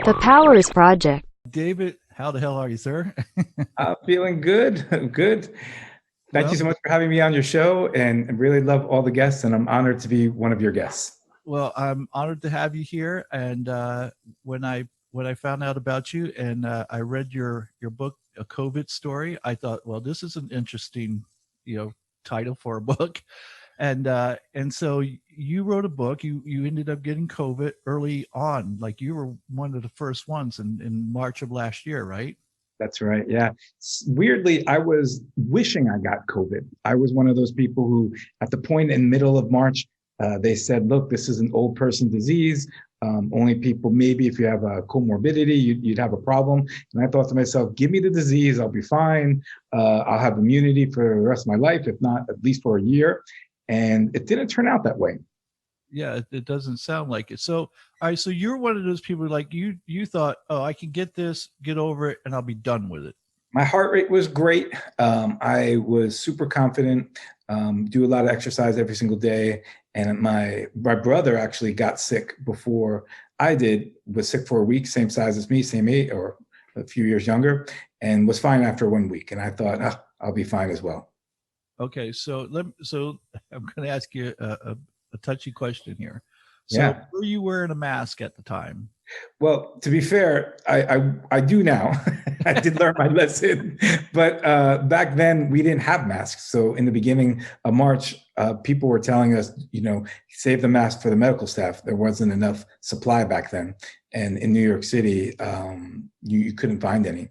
The Powers Project. David, how the hell are you, sir? Feeling good. Good. Thank you Well, so much for having me on your show, and I really love all the guests, and I'm honored to be one of your guests. well, I'm honored to have you here. And when I found out about you and I read your book, A COVID Story, I thought, well, this is an interesting, you know, title for a book. And so you wrote a book. You ended up getting COVID early on, like you were one of the first ones in March of last year, right? That's right. Yeah. Weirdly, I was wishing I got COVID. I was one of those people who, at the point in middle of March, they said, "Look, this is an old person disease. Only people, maybe if you have a comorbidity, you'd have a problem." And I thought to myself, "Give me the disease, I'll be fine. I'll have immunity for the rest of my life, if not at least for a year." And it didn't turn out that way. Yeah, it doesn't sound like it. So, all right, so you're one of those people like you thought, oh, I can get this, get over it, and I'll be done with it. My heart rate was great. I was super confident. Do a lot of exercise every single day, and my brother actually got sick before I did. Was sick for a week, same size as me, same age, or a few years younger, and was fine after 1 week. And I thought, I'll be fine as well. Okay, so I'm going to ask you a touchy question here. So, Yeah. were you wearing a mask at the time? Well, to be fair, I do now. I did learn my lesson, but back then we didn't have masks. So in the beginning of March, people were telling us, save the mask for the medical staff. There wasn't enough supply back then, and in New York City, you couldn't find any.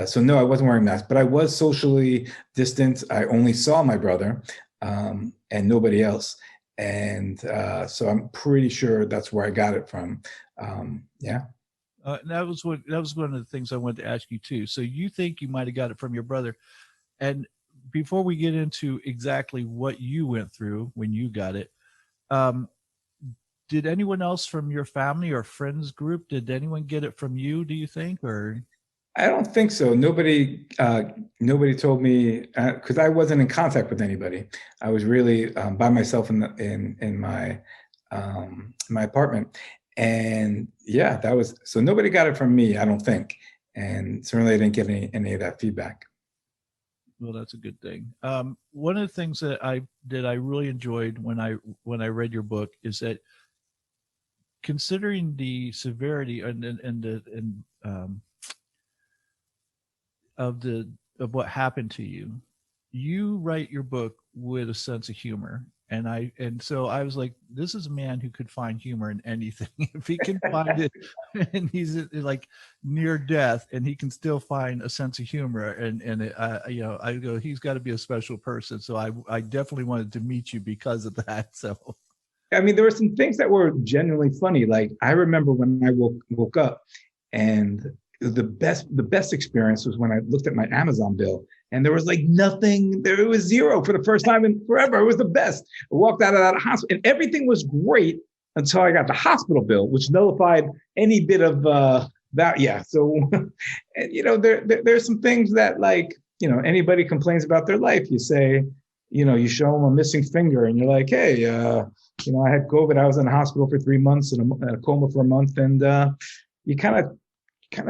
So no, I wasn't wearing a mask, but I was socially distant. I only saw my brother and nobody else. And so I'm pretty sure that's where I got it from. Yeah. That was one of the things I wanted to ask you too. So you think you might have got it from your brother, and before we get into exactly what you went through when you got it, um, did anyone else from your family or friends group, did anyone get it from you? Do you think, or? I don't think so. Nobody told me because I wasn't in contact with anybody. I was really by myself in my apartment, and yeah, that was so. Nobody got it from me, I don't think, and certainly I didn't get any of that feedback. Well, that's a good thing. One of the things that I really enjoyed when I read your book is that considering the severity and of what happened to you, you write your book with a sense of humor. And so I was like, this is a man who could find humor in anything. If he can find it and he's like near death and he can still find a sense of humor I go, he's got to be a special person. So I definitely wanted to meet you because of that. So I mean, there were some things that were genuinely funny. Like I remember when I woke up, and the best experience was when I looked at my Amazon bill and there was like nothing there. It was zero for the first time in forever. It was the best. I walked out of that hospital and everything was great until I got the hospital bill, which nullified any bit of that. Yeah. So, and, there's some things that like, anybody complains about their life. You say, you show them a missing finger and you're like, hey, I had COVID. I was in the hospital for 3 months and a coma for a month. And you kind of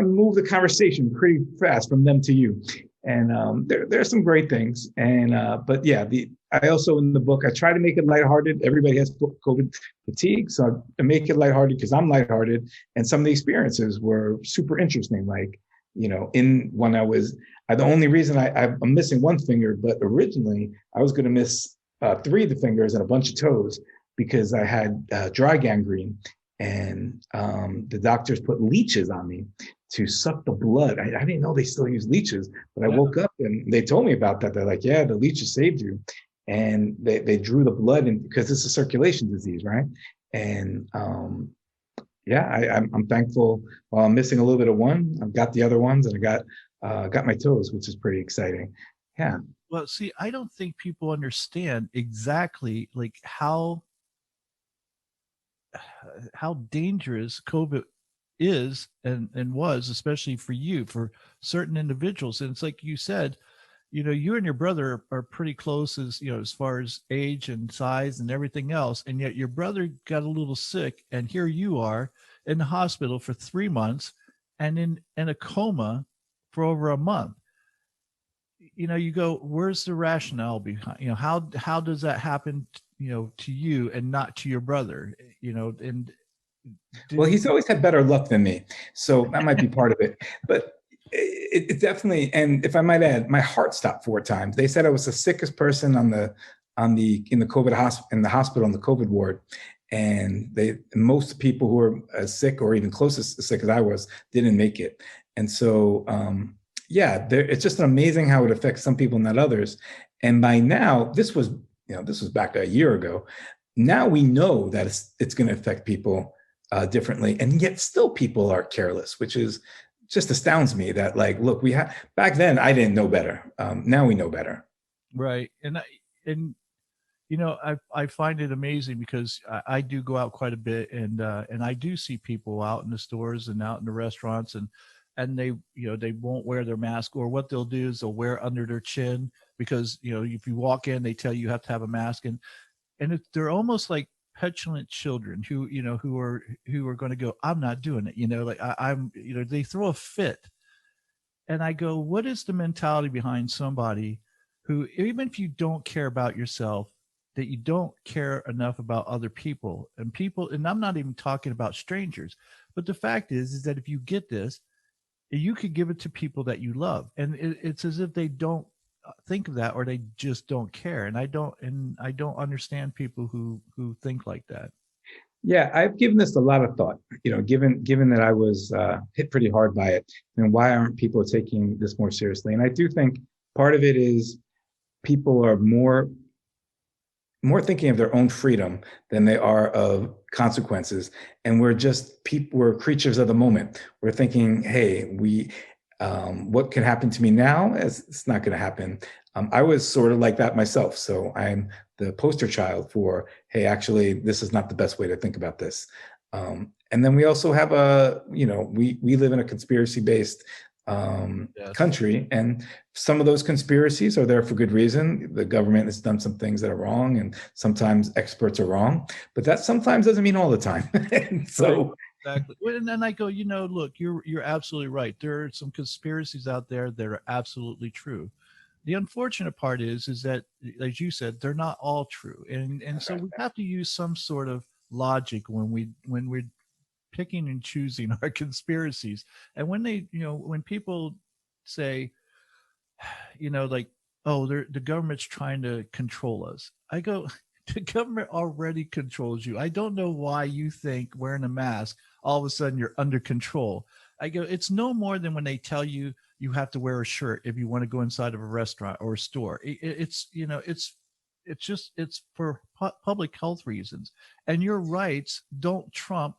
move the conversation pretty fast from them to you. And there's some great things. And but yeah, I also in the book I try to make it lighthearted. Everybody has COVID fatigue, so I make it lighthearted because I'm lighthearted. And some of the experiences were super interesting. Like in when the only reason I'm missing one finger, but originally I was going to miss 3 of the fingers and a bunch of toes because I had dry gangrene. And the doctors put leeches on me to suck the blood. I didn't know they still use leeches, but I woke up and they told me about that. They're like, yeah, the leeches saved you. And they drew the blood in because it's a circulation disease, right? And I'm thankful. While I'm missing a little bit of one, I've got the other ones, and I got my toes, which is pretty exciting. Yeah. Well, see, I don't think people understand exactly like how dangerous COVID is and was, especially for you, for certain individuals. And it's like you said, you and your brother are pretty close as far as age and size and everything else. And yet your brother got a little sick and here you are, in the hospital for 3 months and in a coma for over a month. You go, where's the rationale behind, how does that happen, to you and not to your brother, and Well, did he's always had better luck than me, so that might be part of it. But it definitely, and if I might add, my heart stopped 4 times. They said I was the sickest person in the COVID in the hospital in the COVID ward, and most people who were as sick or even close as sick as I was didn't make it. And so, yeah, it's just amazing how it affects some people, not others. And by now, this was back a year ago. Now we know that it's going to affect people differently, and yet still people are careless, which is just astounds me. That, like, look, back then I didn't know better. Now we know better. right. And I find it amazing because I do go out quite a bit, and I do see people out in the stores and out in the restaurants, and they won't wear their mask, or what they'll do is they'll wear under their chin, because if you walk in, they tell you have to have a mask, and they're almost like petulant children who are going to go, I'm not doing it, like I'm they throw a fit. And I go, what is the mentality behind somebody who, even if you don't care about yourself, that you don't care enough about other people, and I'm not even talking about strangers, but the fact is that if you get this, you could give it to people that you love, and it's as if they don't think of that, or they just don't care. And I don't understand people who think like that. Yeah, I've given this a lot of thought. Given that I was hit pretty hard by it, and why aren't people taking this more seriously? And I do think part of it is people are more thinking of their own freedom than they are of consequences. And we're creatures of the moment. We're thinking, hey, what can happen to me now? It's not going to happen. I was sort of like that myself. So I'm the poster child for, hey, actually, this is not the best way to think about this. And then we also have we live in a conspiracy-based Yes. country, and some of those conspiracies are there for good reason. The government has done some things that are wrong, and sometimes experts are wrong, but that sometimes doesn't mean all the time. And so, right. Exactly. And then I go, look, you're absolutely right. There are some conspiracies out there that are absolutely true. The unfortunate part is that, as you said, they're not all true, and so we have to use some sort of logic when we're picking and choosing our conspiracies. And when people say, like, oh, the government's trying to control us, I go, the government already controls you. I don't know why you think wearing a mask, all of a sudden you're under control. I go, it's no more than when they tell you you have to wear a shirt if you want to go inside of a restaurant or a store. It's for public health reasons, and your rights don't trump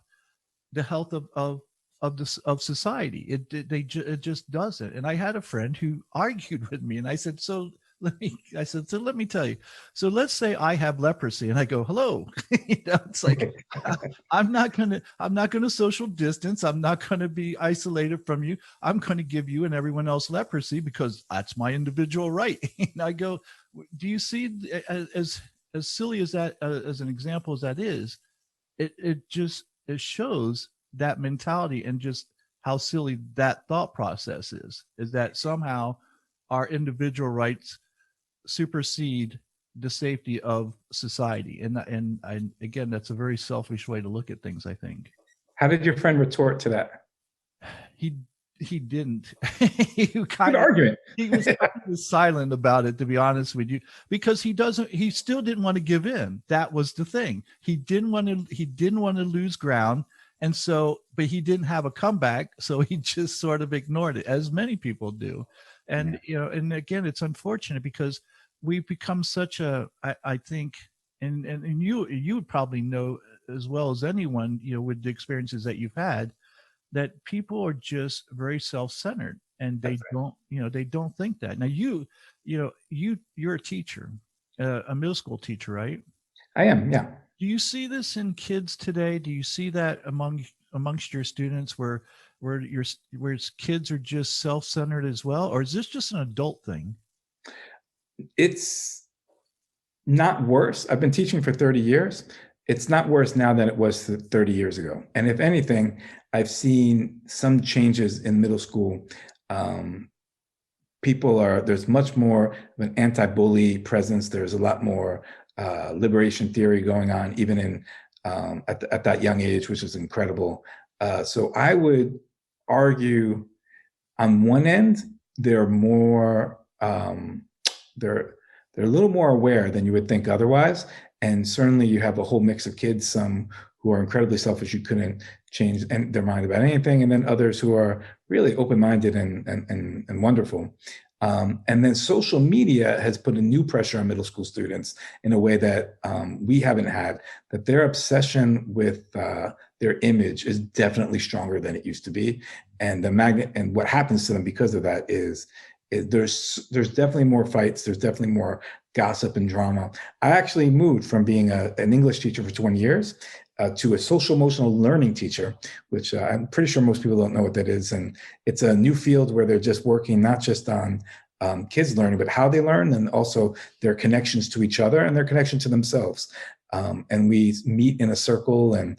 the health of society. It just doesn't. And I had a friend who argued with me, and I said, so let me tell you. So let's say I have leprosy, and I go, hello. It's like, I'm not gonna social distance. I'm not gonna be isolated from you. I'm gonna give you and everyone else leprosy because that's my individual right. And I go, do you see, as silly as that, as an example as that is, it shows that mentality, and just how silly that thought process is that somehow our individual rights supersede the safety of society. And again, that's a very selfish way to look at things, I think. how did your friend retort to that? He didn't. he Good argument. he was silent about it, to be honest with you, because he still didn't want to give in. That was the thing. He didn't want to lose ground. And so, but he didn't have a comeback, so he just sort of ignored it, as many people do. And and again, it's unfortunate because we've become such I think, and you would probably know as well as anyone, with the experiences that you've had, that people are just very self-centered, and they don't think that. Now you're a teacher, a middle school teacher, right? I am, yeah. Do you see this in kids today? Do you see that amongst your students, where kids are just self-centered as well, or is this just an adult thing? It's not worse. I've been teaching for 30 years. It's not worse now than it was 30 years ago. And if anything, I've seen some changes in middle school. Um, there's much more of an anti-bully presence. There's a lot more liberation theory going on, even at that young age, which is incredible. So I would argue, on one end, they're more they're they're a little more aware than you would think otherwise. And certainly you have a whole mix of kids, some who are incredibly selfish, you couldn't change their mind about anything, and then others who are really open-minded and wonderful. And then social media has put a new pressure on middle school students in a way that we haven't had, that their obsession with their image is definitely stronger than it used to be. And and what happens to them because of that is there's definitely more fights. There's definitely more gossip and drama. I actually moved from being an English teacher for 20 years to a social emotional learning teacher, which I'm pretty sure most people don't know what that is. And it's a new field where they're just working not just on kids learning, but how they learn, and also their connections to each other and their connection to themselves. And we meet in a circle and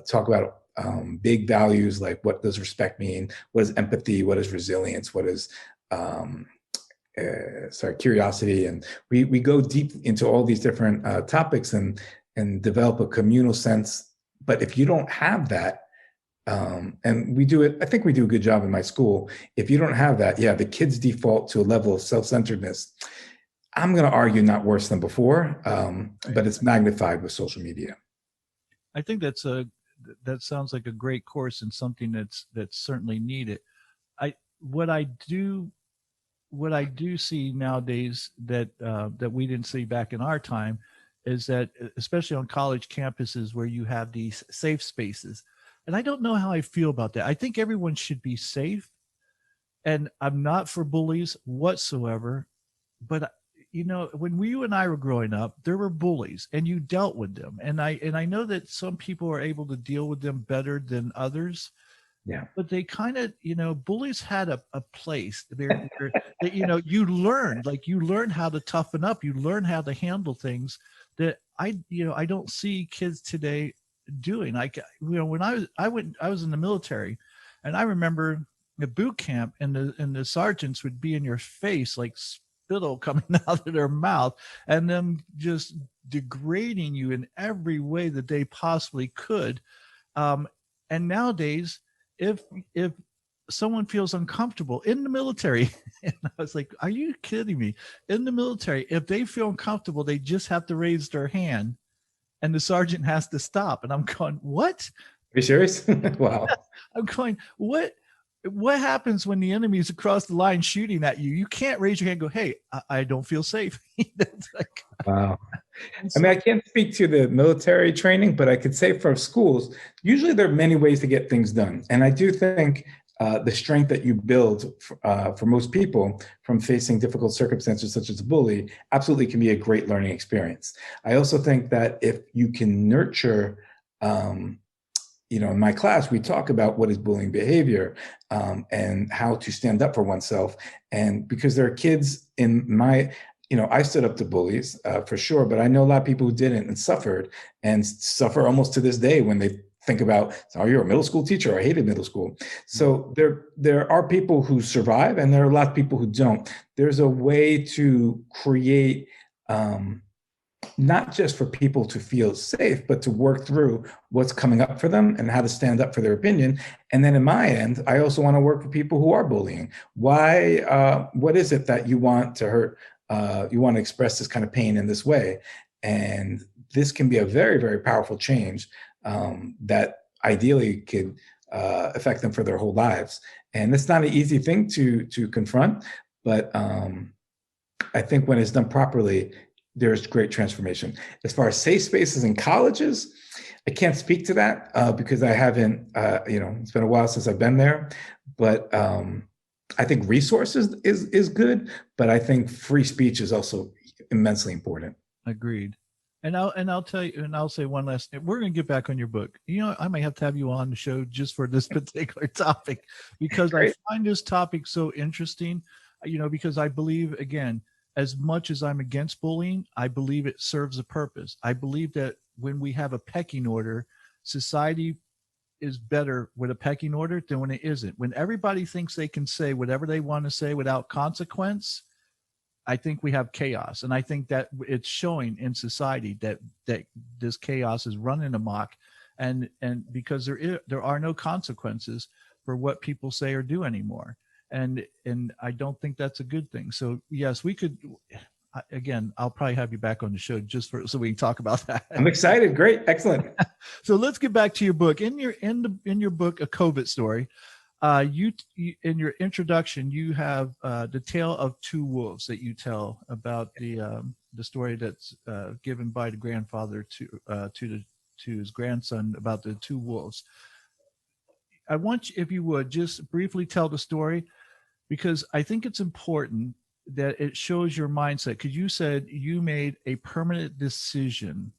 talk about big values like, what does respect mean? What is empathy? What is resilience? What is curiosity? And we go deep into all these different topics and develop a communal sense. But if you don't have that, and we do it, I think we do a good job in my school. If you don't have that, yeah, the kids default to a level of self-centeredness. I'm going to argue not worse than before, but it's magnified with social media. I think that sounds like a great course and something that's certainly needed. What I do see nowadays that we didn't see back in our time is that, especially on college campuses where you have these safe spaces, and I don't know how I feel about that. I think everyone should be safe, and I'm not for bullies whatsoever. But when you and I were growing up, there were bullies, and you dealt with them. And I know that some people are able to deal with them better than others. Yeah. But they kind of, bullies had a place there that, you learned how to toughen up. You learn how to handle things that I don't see kids today doing. Like, when I was in the military, and I remember at boot camp, and the sergeants would be in your face like spittle coming out of their mouth, and them just degrading you in every way that they possibly could. And nowadays, if someone feels uncomfortable in the military, and I was like, are you kidding me? In the military, if they feel uncomfortable, they just have to raise their hand and the sergeant has to stop. And I'm going, what? Are you serious? Wow. I'm going, what happens when the enemy is across the line shooting at you? You can't raise your hand and go, hey, I don't feel safe. Like, wow. I mean, I can't speak to the military training, but I could say for schools, usually there are many ways to get things done. And I do think the strength that you build for most people from facing difficult circumstances such as a bully absolutely can be a great learning experience. I also think that if you can nurture, in my class, we talk about what is bullying behavior and how to stand up for oneself. And because there are kids in my, I stood up to bullies for sure, but I know a lot of people who didn't and suffer almost to this day when they think about, oh, you're a middle school teacher. I hated middle school. So there are people who survive, and there are a lot of people who don't. There's a way to create, not just for people to feel safe, but to work through what's coming up for them and how to stand up for their opinion. And then in my end, I also want to work with people who are bullying. Why? What is it that you want to hurt? You want to express this kind of pain in this way? And this can be a very, very powerful change that ideally could affect them for their whole lives. And it's not an easy thing to confront, but I think when it's done properly, there's great transformation. As far as safe spaces in colleges, I can't speak to that because I haven't, it's been a while since I've been there, but I think resources is good, but I think free speech is also immensely important. Agreed. And I'll tell you, and I'll say one last thing. We're going to get back on your book. I might have to have you on the show just for this particular topic, because I find this topic so interesting, because I believe, again, as much as I'm against bullying, I believe it serves a purpose. I believe that when we have a pecking order, society is better with a pecking order than when it isn't. When everybody thinks they can say whatever they want to say without consequence, I think we have chaos. And I think that it's showing in society that this chaos is running amok, and because there are no consequences for what people say or do anymore. And I don't think that's a good thing. So yes, we could, again, I'll probably have you back on the show just so we can talk about that. I'm excited. Great. Excellent. So let's get back to your book. In your book, A COVID Story, you in your introduction, you have the tale of two wolves that you tell about the story that's given by the grandfather to his grandson about the two wolves. I want you, if you would, just briefly tell the story, because I think it's important that it shows your mindset, because you said you made a permanent decision,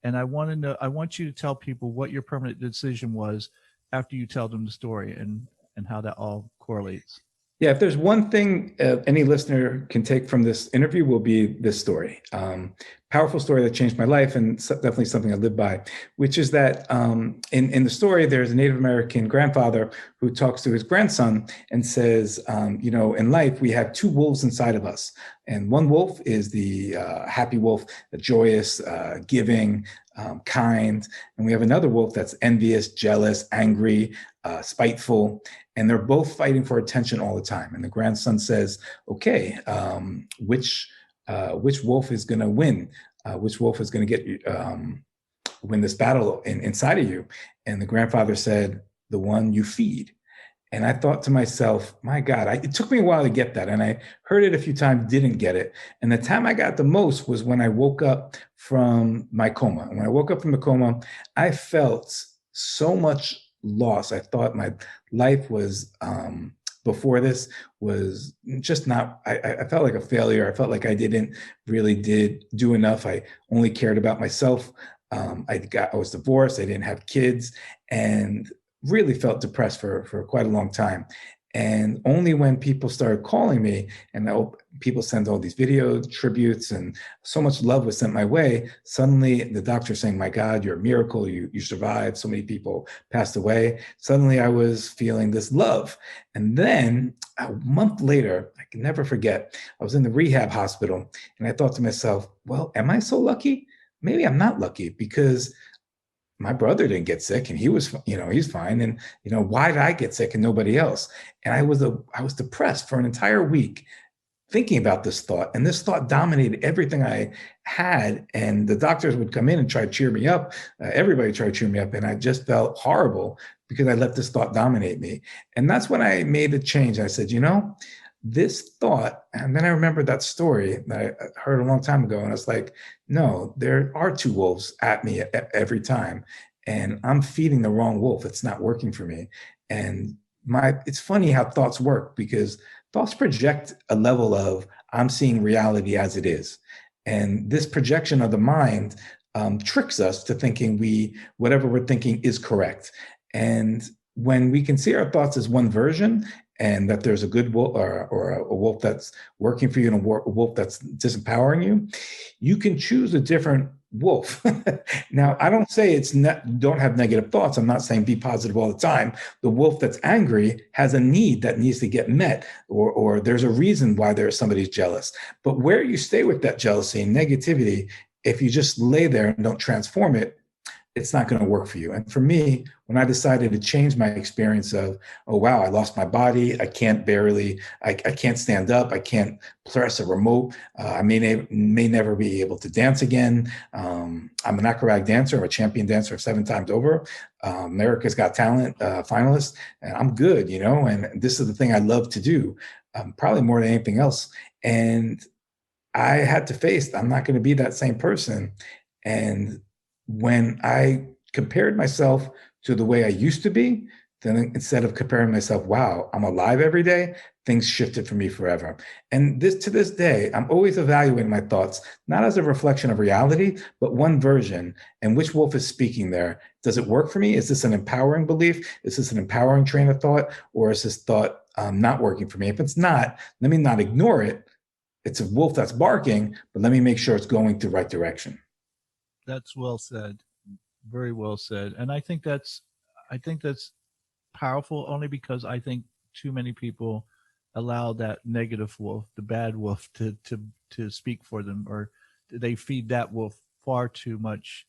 and I want you to tell people what your permanent decision was after you tell them the story and how that all correlates. Yeah, if there's one thing any listener can take from this interview, will be this story. Powerful story that changed my life, and definitely something I live by, which is that in the story, there's a Native American grandfather who talks to his grandson and says, in life, we have two wolves inside of us. And one wolf is the happy wolf, the joyous, giving, kind. And we have another wolf that's envious, jealous, angry, spiteful. And they're both fighting for attention all the time. And the grandson says, okay, which wolf is going to win? Which wolf is going to win this battle inside of you? And the grandfather said, the one you feed. And I thought to myself, my God, it took me a while to get that. And I heard it a few times, didn't get it. And the time I got the most was when I woke up from my coma. And when I woke up from the coma, I felt so much loss. I thought my life was, before this, was just not, I felt like a failure. I felt like I didn't really do enough. I only cared about myself. I was divorced. I didn't have kids, and really felt depressed for quite a long time. And only when people started calling me, and people send all these video tributes, and so much love was sent my way, suddenly the doctor saying, my God, you're a miracle, you survived, so many people passed away. Suddenly I was feeling this love. And then a month later, I can never forget, I was in the rehab hospital, and I thought to myself, well, am I so lucky? Maybe I'm not lucky, because my brother didn't get sick and he was, he's fine. And, why did I get sick and nobody else? And I was depressed for an entire week thinking about this thought. And this thought dominated everything I had. And the doctors would come in and try to cheer me up. Everybody tried to cheer me up. And I just felt horrible because I let this thought dominate me. And that's when I made the change. I said, this thought, and then I remembered that story that I heard a long time ago, and I was like, no, there are two wolves at me every time, and I'm feeding the wrong wolf. It's not working for me. And it's funny how thoughts work, because thoughts project a level of, I'm seeing reality as it is. And this projection of the mind tricks us to thinking whatever we're thinking is correct. And when we can see our thoughts as one version, and that there's a good wolf or a wolf that's working for you and a wolf that's disempowering you, you can choose a different wolf. Now, I don't say don't have negative thoughts. I'm not saying be positive all the time. The wolf that's angry has a need that needs to get met, or there's a reason why somebody's jealous. But where you stay with that jealousy and negativity, if you just lay there and don't transform it, it's not going to work for you. And for me, when I decided to change my experience of, oh, wow, I lost my body. I can't stand up. I can't press a remote. I may never be able to dance again. I'm an acrobatic dancer. I'm a champion dancer 7 times over. America's Got Talent finalist. And I'm good, and this is the thing I love to do, probably more than anything else. And I had to face, I'm not going to be that same person. And when I compared myself to the way I used to be, then instead of comparing myself, wow, I'm alive every day, things shifted for me forever. And to this day, I'm always evaluating my thoughts, not as a reflection of reality, but one version. And which wolf is speaking there? Does it work for me? Is this an empowering belief? Is this an empowering train of thought? Or is this thought not working for me? If it's not, let me not ignore it. It's a wolf that's barking, but let me make sure it's going the right direction. That's well said. Very well said. And I think that's powerful only because I think too many people allow that negative wolf, the bad wolf, to speak for them, or they feed that wolf far too much,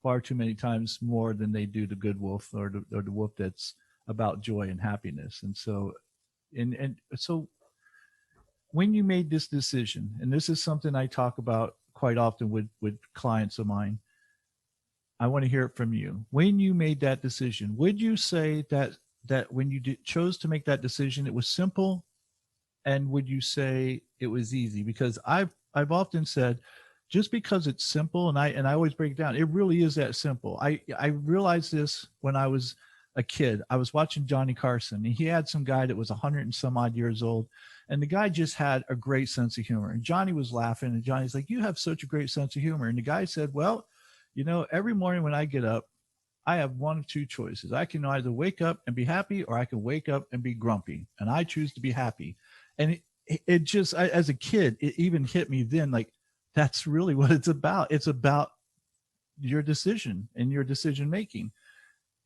far too many times more than they do the good wolf, or the wolf that's about joy and happiness. And so, and so when you made this decision, and this is something I talk about quite often with clients of mine, I want to hear it from you. When you made that decision, would you say that when you chose to make that decision, it was simple, and would you say it was easy? Because I've often said, just because it's simple, and I always break it down, it really is that simple. I realized this when I was a kid. I was watching Johnny Carson, and he had some guy that was 100 and some odd years old, and the guy just had a great sense of humor. And Johnny was laughing, and Johnny's like, "You have such a great sense of humor." And the guy said, "Well, every morning when I get up, I have one of two choices. I can either wake up and be happy, or I can wake up and be grumpy. And I choose to be happy." And it just, as a kid, it even hit me then, like, that's really what it's about. It's about your decision and your decision making.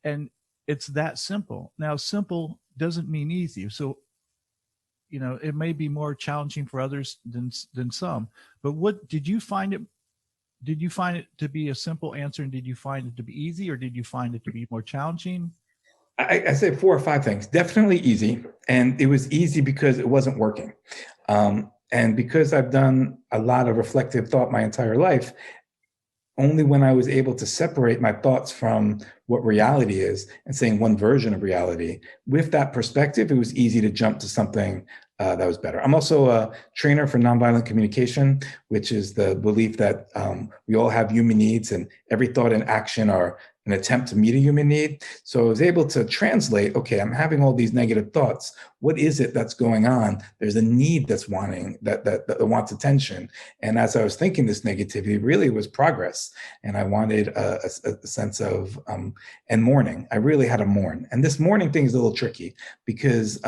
And it's that simple. Now, simple doesn't mean easy. So, it may be more challenging for others than some. But what did you find it? Did you find it to be a simple answer, and did you find it to be easy, or did you find it to be more challenging? I say 4 or 5 things. Definitely easy. And it was easy because it wasn't working. And because I've done a lot of reflective thought my entire life, only when I was able to separate my thoughts from what reality is and saying one version of reality, with that perspective, it was easy to jump to something that was better. I'm also a trainer for nonviolent communication, which is the belief that we all have human needs, and every thought and action are an attempt to meet a human need. So I was able to translate, okay, I'm having all these negative thoughts. What is it that's going on? There's a need that's wanting, that wants attention. And as I was thinking this negativity, really was progress. And I wanted a sense of, and mourning. I really had to mourn. And this mourning thing is a little tricky because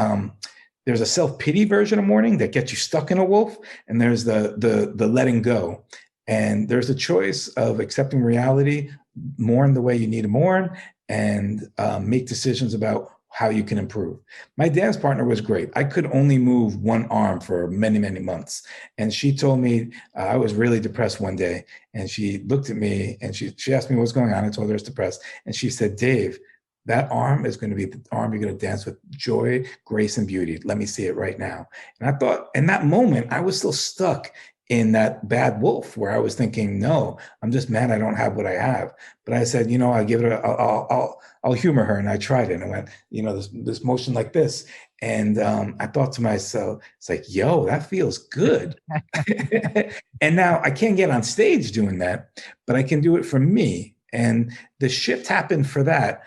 there's a self-pity version of mourning that gets you stuck in a wolf. And there's the letting go. And there's a choice of accepting reality, mourn the way you need to mourn, and make decisions about how you can improve. My dance partner was great. I could only move one arm for many, many months. And she told me I was really depressed one day. And she looked at me and she asked me what's going on. I told her I was depressed. And she said, "Dave, that arm is going to be the arm you're going to dance with joy, grace, and beauty. Let me see it right now." And I thought in that moment, I was still stuck in that bad wolf where I was thinking, no, I'm just mad I don't have what I have. But I said, I'll give it I'll humor her. And I tried it. And I went, this motion like this. And I thought to myself, it's like, yo, that feels good. And now I can't get on stage doing that, but I can do it for me. And the shift happened for that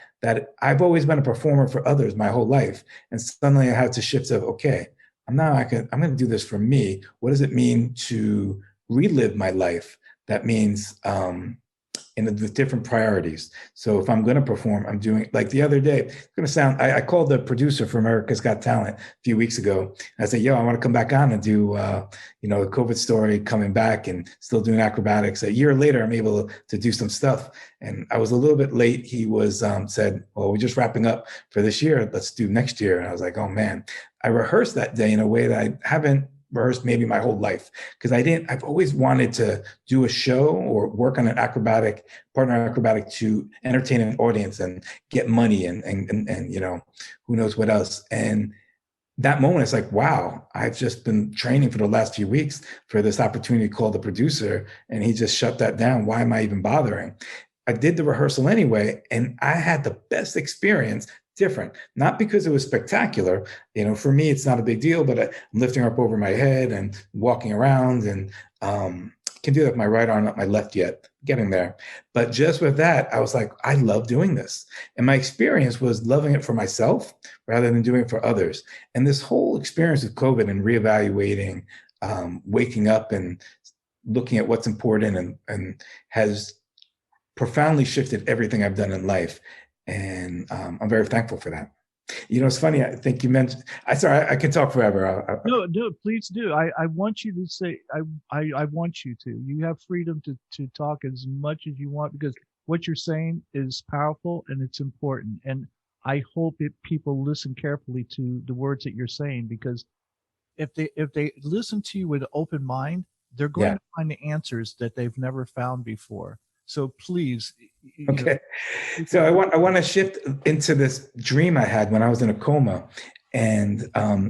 I've always been a performer for others my whole life. And suddenly I had to shift to, okay, I'm going to do this for me. What does it mean to relive my life? That means with different priorities. So if I'm going to perform, I'm doing, like the other day, it's going to sound, I called the producer for America's Got Talent a few weeks ago. I said, yo, I want to come back on and do, the COVID story, coming back and still doing acrobatics. A year later, I'm able to do some stuff. And I was a little bit late. He was said, well, we're just wrapping up for this year. Let's do next year. And I was like, oh man, I rehearsed that day in a way that I haven't rehearsed maybe my whole life, because I've always wanted to do a show or work on an partner acrobatic to entertain an audience and get money and who knows what else. And that moment, it's like, wow, I've just been training for the last few weeks for this opportunity to call the producer, and he just shut that down. Why am I even bothering? I did the rehearsal anyway, and I had the best experience. Different, not because it was spectacular. For me, it's not a big deal, but I'm lifting up over my head and walking around, and can do that with my right arm, not my left yet, getting there. But just with that, I was like, I love doing this. And my experience was loving it for myself rather than doing it for others. And this whole experience of COVID and reevaluating, waking up and looking at what's important and has profoundly shifted everything I've done in life. And I'm very thankful for that. It's funny. I think you mentioned. I can talk forever. No, no, please do. I want you to say, I want you to. You have freedom to talk as much as you want, because what you're saying is powerful and it's important. And I hope that people listen carefully to the words that you're saying, because if they listen to you with an open mind, they're going Yeah. to find the answers that they've never found before. So please, Okay. So people, I want to shift into this dream I had when I was in a coma. And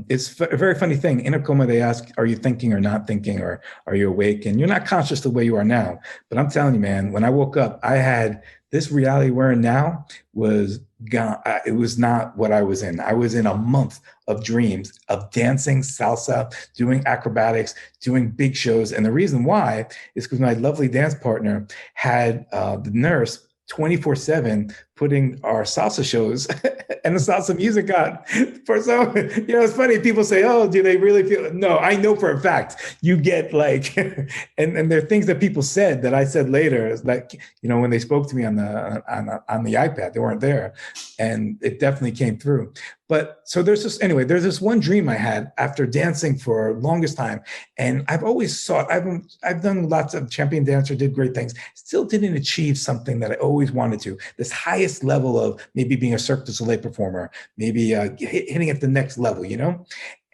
it's a very funny thing. In a coma, they ask, are you thinking or not thinking, or are you awake? And you're not conscious the way you are now. But I'm telling you, man, when I woke up, I had this reality we're in now was gone. It was not what I was in. I was in a month of dreams of dancing salsa, doing acrobatics, doing big shows. And the reason why is because my lovely dance partner had the nurse 24/7 putting our salsa shows and the salsa music on for some, it's funny. People say, oh, do they really feel? No, I know for a fact you get like, and there are things that people said that I said later, like, when they spoke to me on the iPad, they weren't there. And it definitely came through. But so there's this one dream I had after dancing for longest time. And I've always sought, I've done lots of champion dancer, did great things, still didn't achieve something that I always wanted to, this highest level of maybe being a Cirque du Soleil performer, maybe hitting at the next level,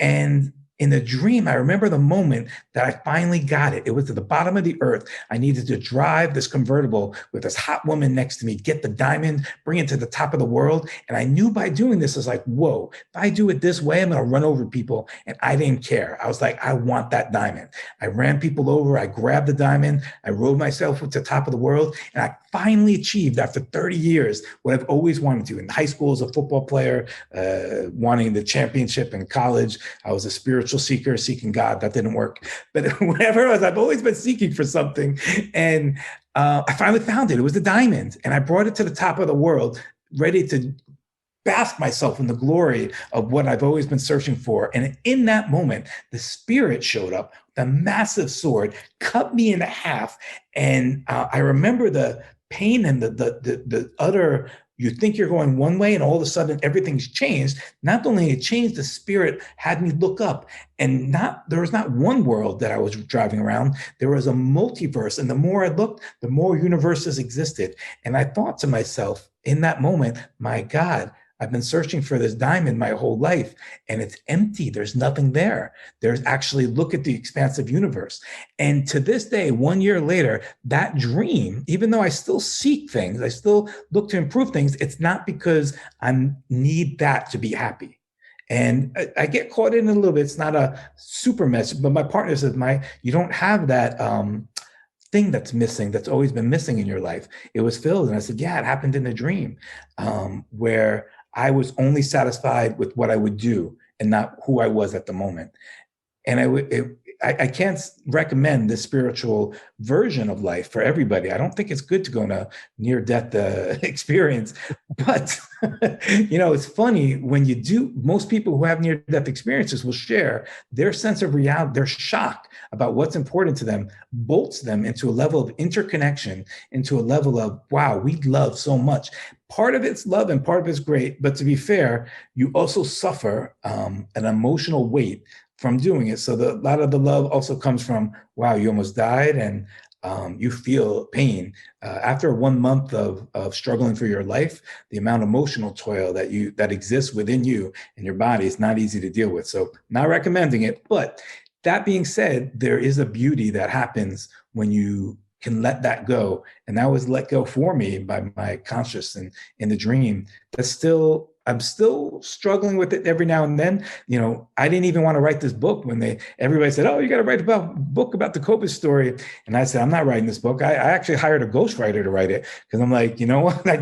And in the dream, I remember the moment that I finally got it. It was at the bottom of the earth. I needed to drive this convertible with this hot woman next to me, get the diamond, bring it to the top of the world. And I knew by doing this, I was like, whoa, if I do it this way, I'm going to run over people. And I didn't care. I was like, I want that diamond. I ran people over. I grabbed the diamond. I rode myself to the top of the world. And I finally achieved, after 30 years, what I've always wanted to. In high school as a football player, wanting the championship. In college, I was a spiritual seeker, seeking God. That didn't work. But whatever it was, I've always been seeking for something. And I finally found it. It was the diamond. And I brought it to the top of the world, ready to bask myself in the glory of what I've always been searching for. And in that moment, the spirit showed up, the massive sword, cut me in half. And I remember the pain and the utter, you think you're going one way and all of a sudden everything's changed. Not only it changed, the spirit had me look up, and there was not one world that I was driving around. There was a multiverse. And the more I looked, the more universes existed. And I thought to myself in that moment, my God, I've been searching for this diamond my whole life, and it's empty. There's nothing there. There's actually, look at the expansive universe. And to this day, 1 year later, that dream, even though I still seek things, I still look to improve things, it's not because I need that to be happy. And I get caught in it a little bit. It's not a super mess, but my partner says, you don't have that thing that's missing, that's always been missing in your life. It was filled. And I said, yeah, it happened in a dream where I was only satisfied with what I would do and not who I was at the moment. And I can't recommend this spiritual version of life for everybody. I don't think it's good to go on a near-death experience. But, it's funny when you do, most people who have near-death experiences will share their sense of reality, their shock about what's important to them, bolts them into a level of interconnection, into a level of, wow, we love so much. Part of it's love and part of it's great. But to be fair, you also suffer an emotional weight from doing it. So a lot of the love also comes from, wow, you almost died, and you feel pain. After 1 month of struggling for your life, the amount of emotional toil that exists within you and your body is not easy to deal with. So not recommending it. But that being said, there is a beauty that happens when you can let that go. And that was let go for me by my conscious and in the dream. I'm still struggling with it every now and then. I didn't even want to write this book when everybody said, oh, you got to write a book about the COVID story. And I said, I'm not writing this book. I actually hired a ghostwriter to write it, because I'm like, you know what? I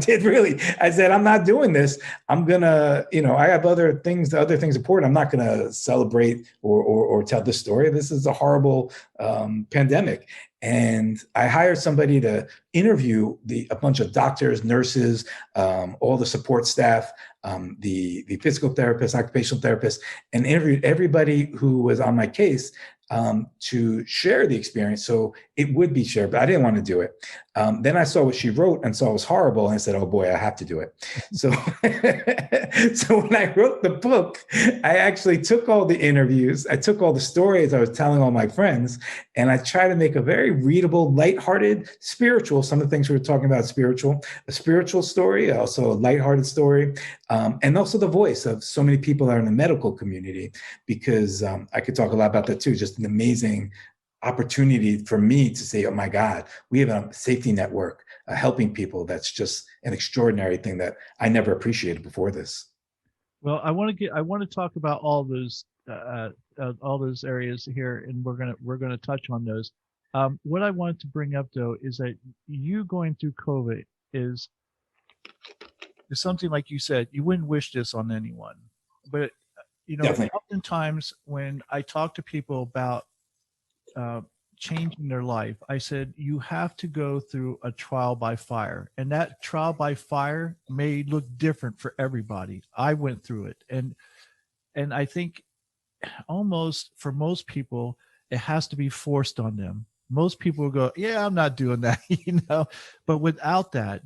said, I'm not doing this. I'm going to, I have other things important. I'm not going to celebrate or tell this story. This is a horrible pandemic. And I hired somebody to interview a bunch of doctors, nurses, all the support staff, the physical therapists, occupational therapists, and interviewed everybody who was on my case to share the experience so it would be shared, but I didn't want to do it. Then I saw what she wrote and saw it was horrible, and I said, oh boy, I have to do it. So, so when I wrote the book, I actually took all the interviews, I took all the stories I was telling all my friends, and I tried to make a very readable, lighthearted, spiritual, some of the things we were talking about, a spiritual story, also a lighthearted story, and also the voice of so many people that are in the medical community, because I could talk a lot about that too, just an amazing opportunity for me to say, oh my God, we have a safety network helping people. That's just an extraordinary thing that I never appreciated before this. Well, I want to talk about all those areas here, and we're gonna touch on those. What I wanted to bring up though is that you going through COVID is something, like you said, you wouldn't wish this on anyone, but Definitely. oftentimes when I talk to people about changing their life, I said, you have to go through a trial by fire, and that trial by fire may look different for everybody. I went through it, and I think almost for most people, it has to be forced on them. Most people will go, yeah, I'm not doing that, but without that,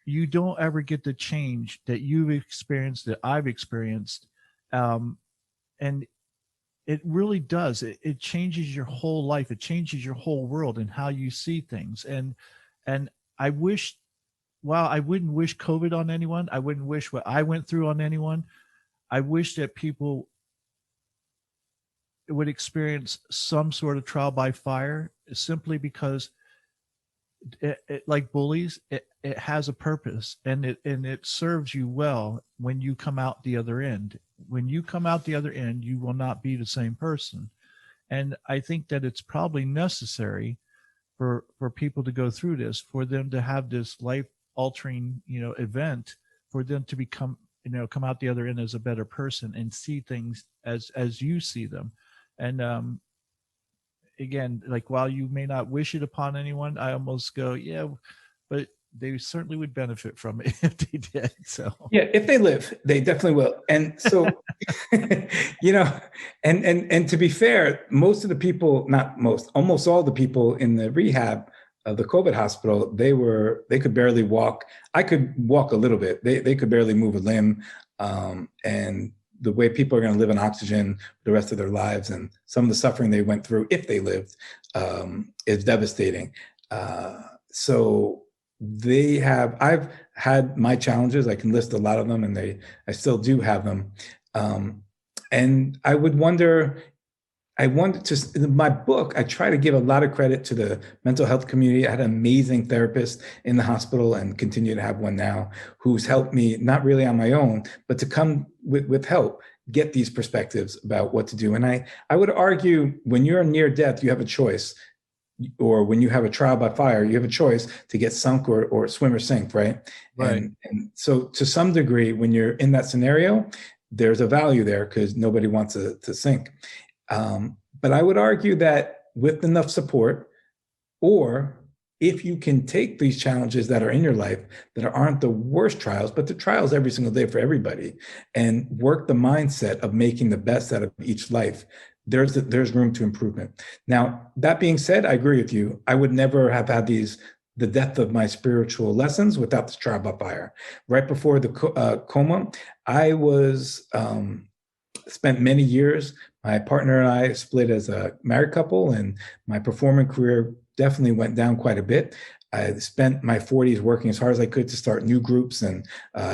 you don't ever get the change that you've experienced, that I've experienced. And it really does. It changes your whole life. It changes your whole world and how you see things. And I wish, while I wouldn't wish COVID on anyone, I wouldn't wish what I went through on anyone. I wish that people would experience some sort of trial by fire, simply because like bullies, it has a purpose, and it serves you well when you come out the other end. When you come out the other end, you will not be the same person. And I think that it's probably necessary for people to go through this, for them to have this life altering, event, for them to become, come out the other end as a better person and see things as you see them. And again, like, while you may not wish it upon anyone, I almost go, yeah, but they certainly would benefit from it if they did. So yeah, if they live, they definitely will. And so, and to be fair, most of the people, not most, almost all the people in the rehab of the COVID hospital, they could barely walk. I could walk a little bit. They could barely move a limb. And the way people are going to live on oxygen the rest of their lives, and some of the suffering they went through, if they lived, is devastating. So I've had my challenges. I can list a lot of them, and I still do have them. And I wanted to, in my book, I try to give a lot of credit to the mental health community. I had an amazing therapist in the hospital, and continue to have one now, who's helped me, not really on my own, but to come with help, get these perspectives about what to do. And I would argue, when you're near death, you have a choice. Or when you have a trial by fire, you have a choice to get sunk or swim or sink, right? Right. And so to some degree, when you're in that scenario, there's a value there, because nobody wants to sink. But I would argue that with enough support, or if you can take these challenges that are in your life that aren't the worst trials, but the trials every single day for everybody, and work the mindset of making the best out of each life, there's room to improvement. Now, that being said, I agree with you. I would never have had the depth of my spiritual lessons without this trial by fire. Right before the coma, I spent many years. My partner and I split as a married couple, and my performing career definitely went down quite a bit. I spent my 40s working as hard as I could to start new groups and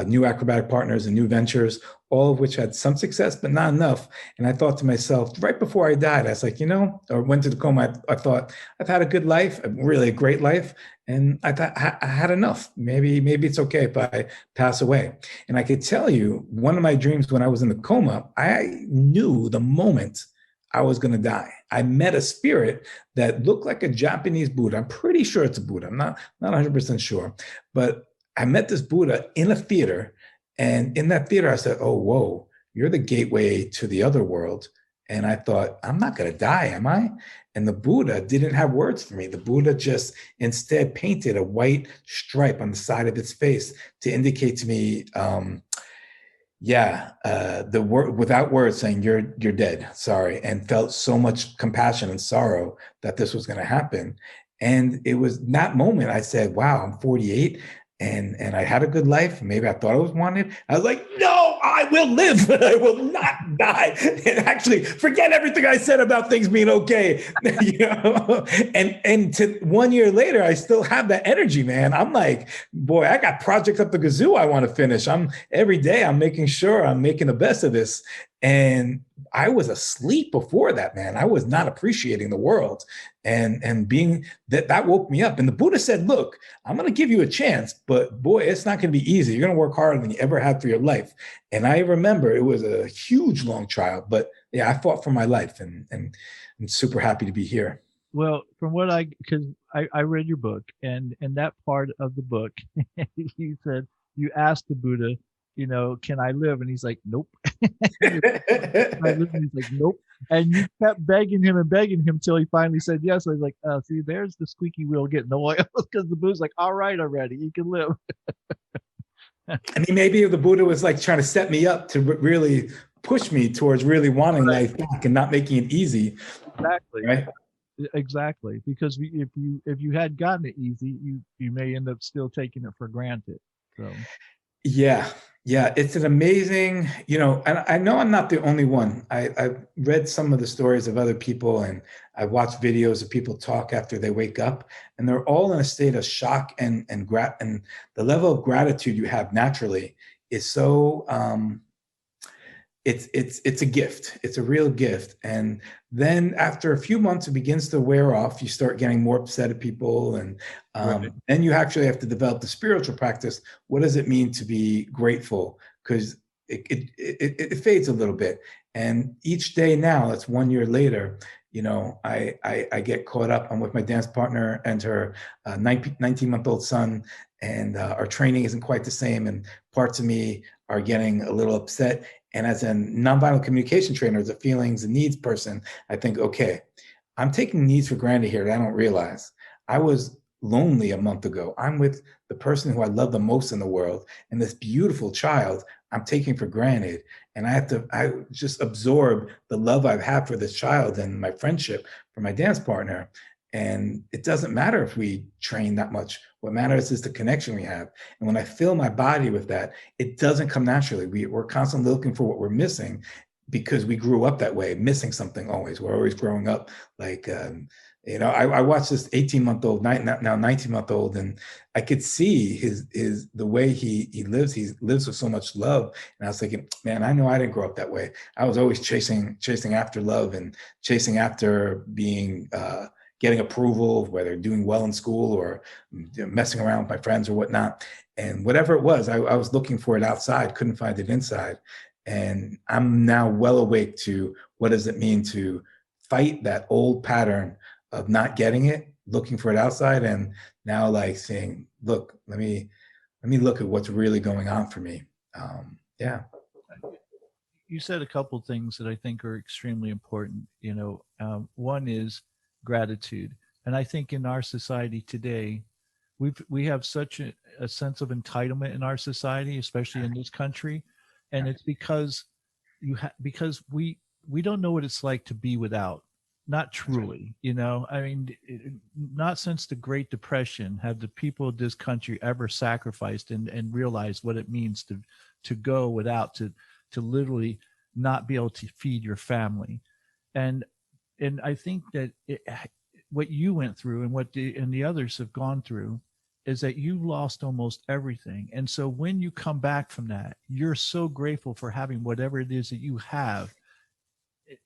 new acrobatic partners and new ventures, all of which had some success, but not enough. And I thought to myself, right before I died, I was like, or went to the coma, I thought, I've had a good life, a really great life. And I thought I had enough. Maybe it's okay if I pass away. And I could tell you, one of my dreams when I was in the coma, I knew the moment I was going to die. I met a spirit that looked like a Japanese Buddha. I'm pretty sure it's a Buddha. I'm not 100% sure. But I met this Buddha in a theater. And in that theater, I said, oh, whoa, you're the gateway to the other world. And I thought, I'm not going to die, am I? And the Buddha didn't have words for me. The Buddha just instead painted a white stripe on the side of his face to indicate to me, Yeah, the word without words saying you're dead, sorry, and felt so much compassion and sorrow that this was going to happen. And it was that moment I said, "Wow, I'm 48, and I had a good life. Maybe I thought I was wanted." I was like, "No, I will live. I will not die." And actually, forget everything I said about things being okay. You know, and to 1 year later, I still have that energy, man. I'm like, boy, I got projects up the gazoo I want to finish. I'm every day I'm making sure I'm making the best of this. And I was asleep before that, man. I was not appreciating the world. And being that woke me up. And the Buddha said, look, I'm gonna give you a chance, but boy, it's not gonna be easy. You're gonna work harder than you ever have for your life. And I remember it was a huge long trial, but yeah, I fought for my life and I'm super happy to be here. Well, from what because I read your book, and that part of the book, you said you asked the Buddha, can I live? And he's like, nope. Can I live? And he's like, nope. And you kept begging him till he finally said yes. I was like, see, there's the squeaky wheel getting the oil because the Buddha's like, all right, already, you can live. I mean, maybe the Buddha was like trying to set me up to really push me towards really wanting Right. life back and not making it easy, Exactly. right? Exactly. Because if you had gotten it easy, you may end up still taking it for granted. So Yeah, yeah, it's an amazing, and I know I'm not the only one. I've read some of the stories of other people, and I've watched videos of people talk after they wake up, and they're all in a state of shock and the level of gratitude you have naturally is so it's a gift. It's a real gift. And then after a few months, it begins to wear off. You start getting more upset at people, and right. then you actually have to develop the spiritual practice. What does it mean to be grateful? Because it fades a little bit. And each day now, that's 1 year later. I get caught up. I'm with my dance partner and her 19-month-old son, and our training isn't quite the same. And parts of me are getting a little upset, and as a nonviolent communication trainer, as a feelings and needs person, I think, okay, I'm taking needs for granted here that I don't realize. I was lonely a month ago. I'm with the person who I love the most in the world, and this beautiful child I'm taking for granted. And I just absorb the love I've had for this child and my friendship for my dance partner. And it doesn't matter if we train that much. What matters is the connection we have. And when I fill my body with that, it doesn't come naturally. We're constantly looking for what we're missing because we grew up that way, missing something always. We're always growing up like, I watched this 18-month-old, now 19-month-old, and I could see the way he lives. He lives with so much love. And I was thinking, man, I know I didn't grow up that way. I was always chasing after love and chasing after being, getting approval, whether doing well in school or messing around with my friends or whatnot. And whatever it was, I was looking for it outside, couldn't find it inside. And I'm now well awake to what does it mean to fight that old pattern of not getting it, looking for it outside, and now like saying, look, let me look at what's really going on for me. Yeah. You said a couple things that I think are extremely important. One is gratitude, and I think in our society today, we have such a sense of entitlement in our society, especially in this country, and it's because because we don't know what it's like to be without. Not That's right. truly, I mean, not since the Great Depression have the people of this country ever sacrificed and realized what it means to go without, to literally not be able to feed your family. And and I think that what you went through and what the others have gone through is that you lost almost everything. And so when you come back from that, you're so grateful for having whatever it is that you have.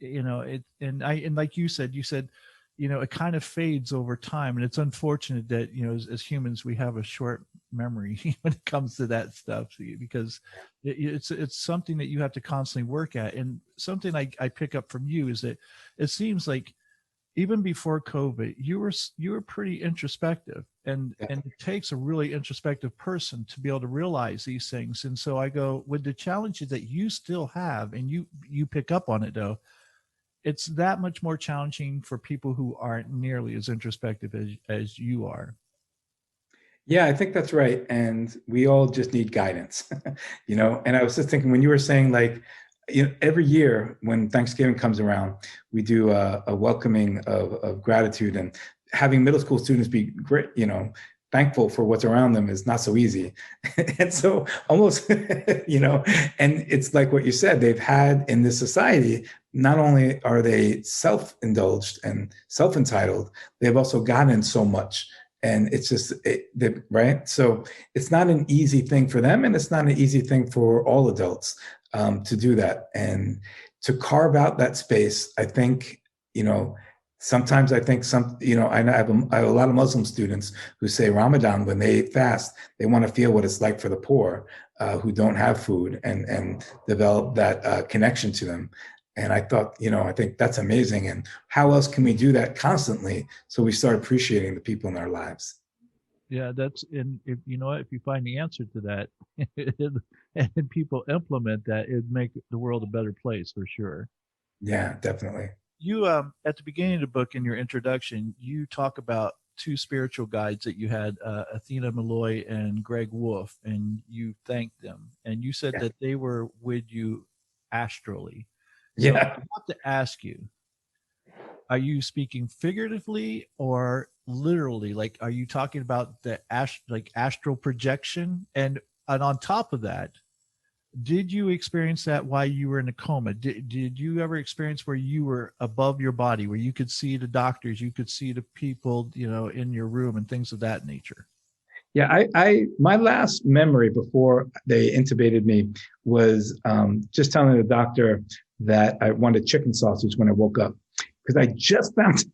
And like you said, it kind of fades over time. And it's unfortunate that, as humans, we have a short memory when it comes to that stuff, because it's something that you have to constantly work at. And something I pick up from you is that it seems like even before COVID, you were pretty introspective, and it takes a really introspective person to be able to realize these things. And so I go, with the challenges that you still have, and you pick up on it, though, it's that much more challenging for people who aren't nearly as introspective as you are. Yeah, I think that's right. And we all just need guidance, you know? And I was just thinking when you were saying like, you know, every year when Thanksgiving comes around, we do a welcoming of gratitude, and having middle school students be great, you know, thankful for what's around them is not so easy. And so almost, you know, and it's like what you said, they've had in this society, not only are they self-indulged and self-entitled, they've also gotten so much, and it's just right. So it's not an easy thing for them, and it's not an easy thing for all adults to do that, and to carve out that space. I think, you know, sometimes I think you know, I have a lot of Muslim students who say Ramadan, when they fast, they want to feel what it's like for the poor who don't have food, and develop that connection to them. And I thought, you know, I think that's amazing. And how else can we do that constantly so we start appreciating the people in our lives? Yeah, that's, and if you know what, if you find the answer to that and people implement that, it'd make the world a better place for sure. Yeah, definitely. You at the beginning of the book, in your introduction, you talk about two spiritual guides that you had, Athena Malloy and Greg Wolf, and you thanked them, and you said Yeah. that they were with you astrally. So I Yeah. want to ask you, are you speaking figuratively or literally? Like, are you talking about the like astral projection? And on top of that, did you experience that while you were in a coma? Did you ever experience where you were above your body, where you could see the doctors, you could see the people, you know, in your room and things of that nature? Yeah, my last memory before they intubated me was just telling the doctor that I wanted chicken sausage when I woke up, because I just found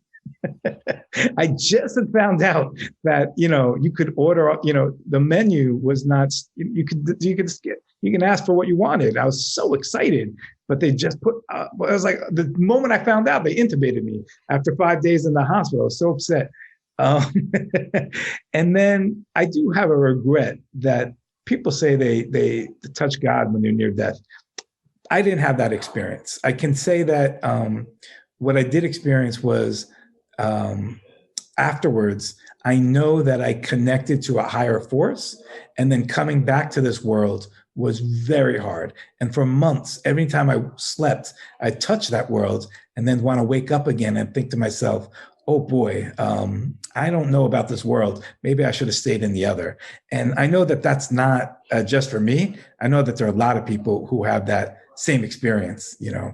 I just had found out that, you know, you could order, you know, the menu was not, you can ask for what you wanted. I was so excited, but they just put. I was like, the moment I found out, they intubated me after 5 days in the hospital. I was so upset. Um, and then I do have a regret that people say they touch God when they're near death. I didn't have that experience. I can say that what I did experience was um, afterwards, I know that I connected to a higher force, and then coming back to this world was very hard. And for months, every time I slept, I touched that world and then want to wake up again and think to myself, oh boy, I don't know about this world. Maybe I should have stayed in the other. And I know that that's not just for me. I know that there are a lot of people who have that same experience, you know,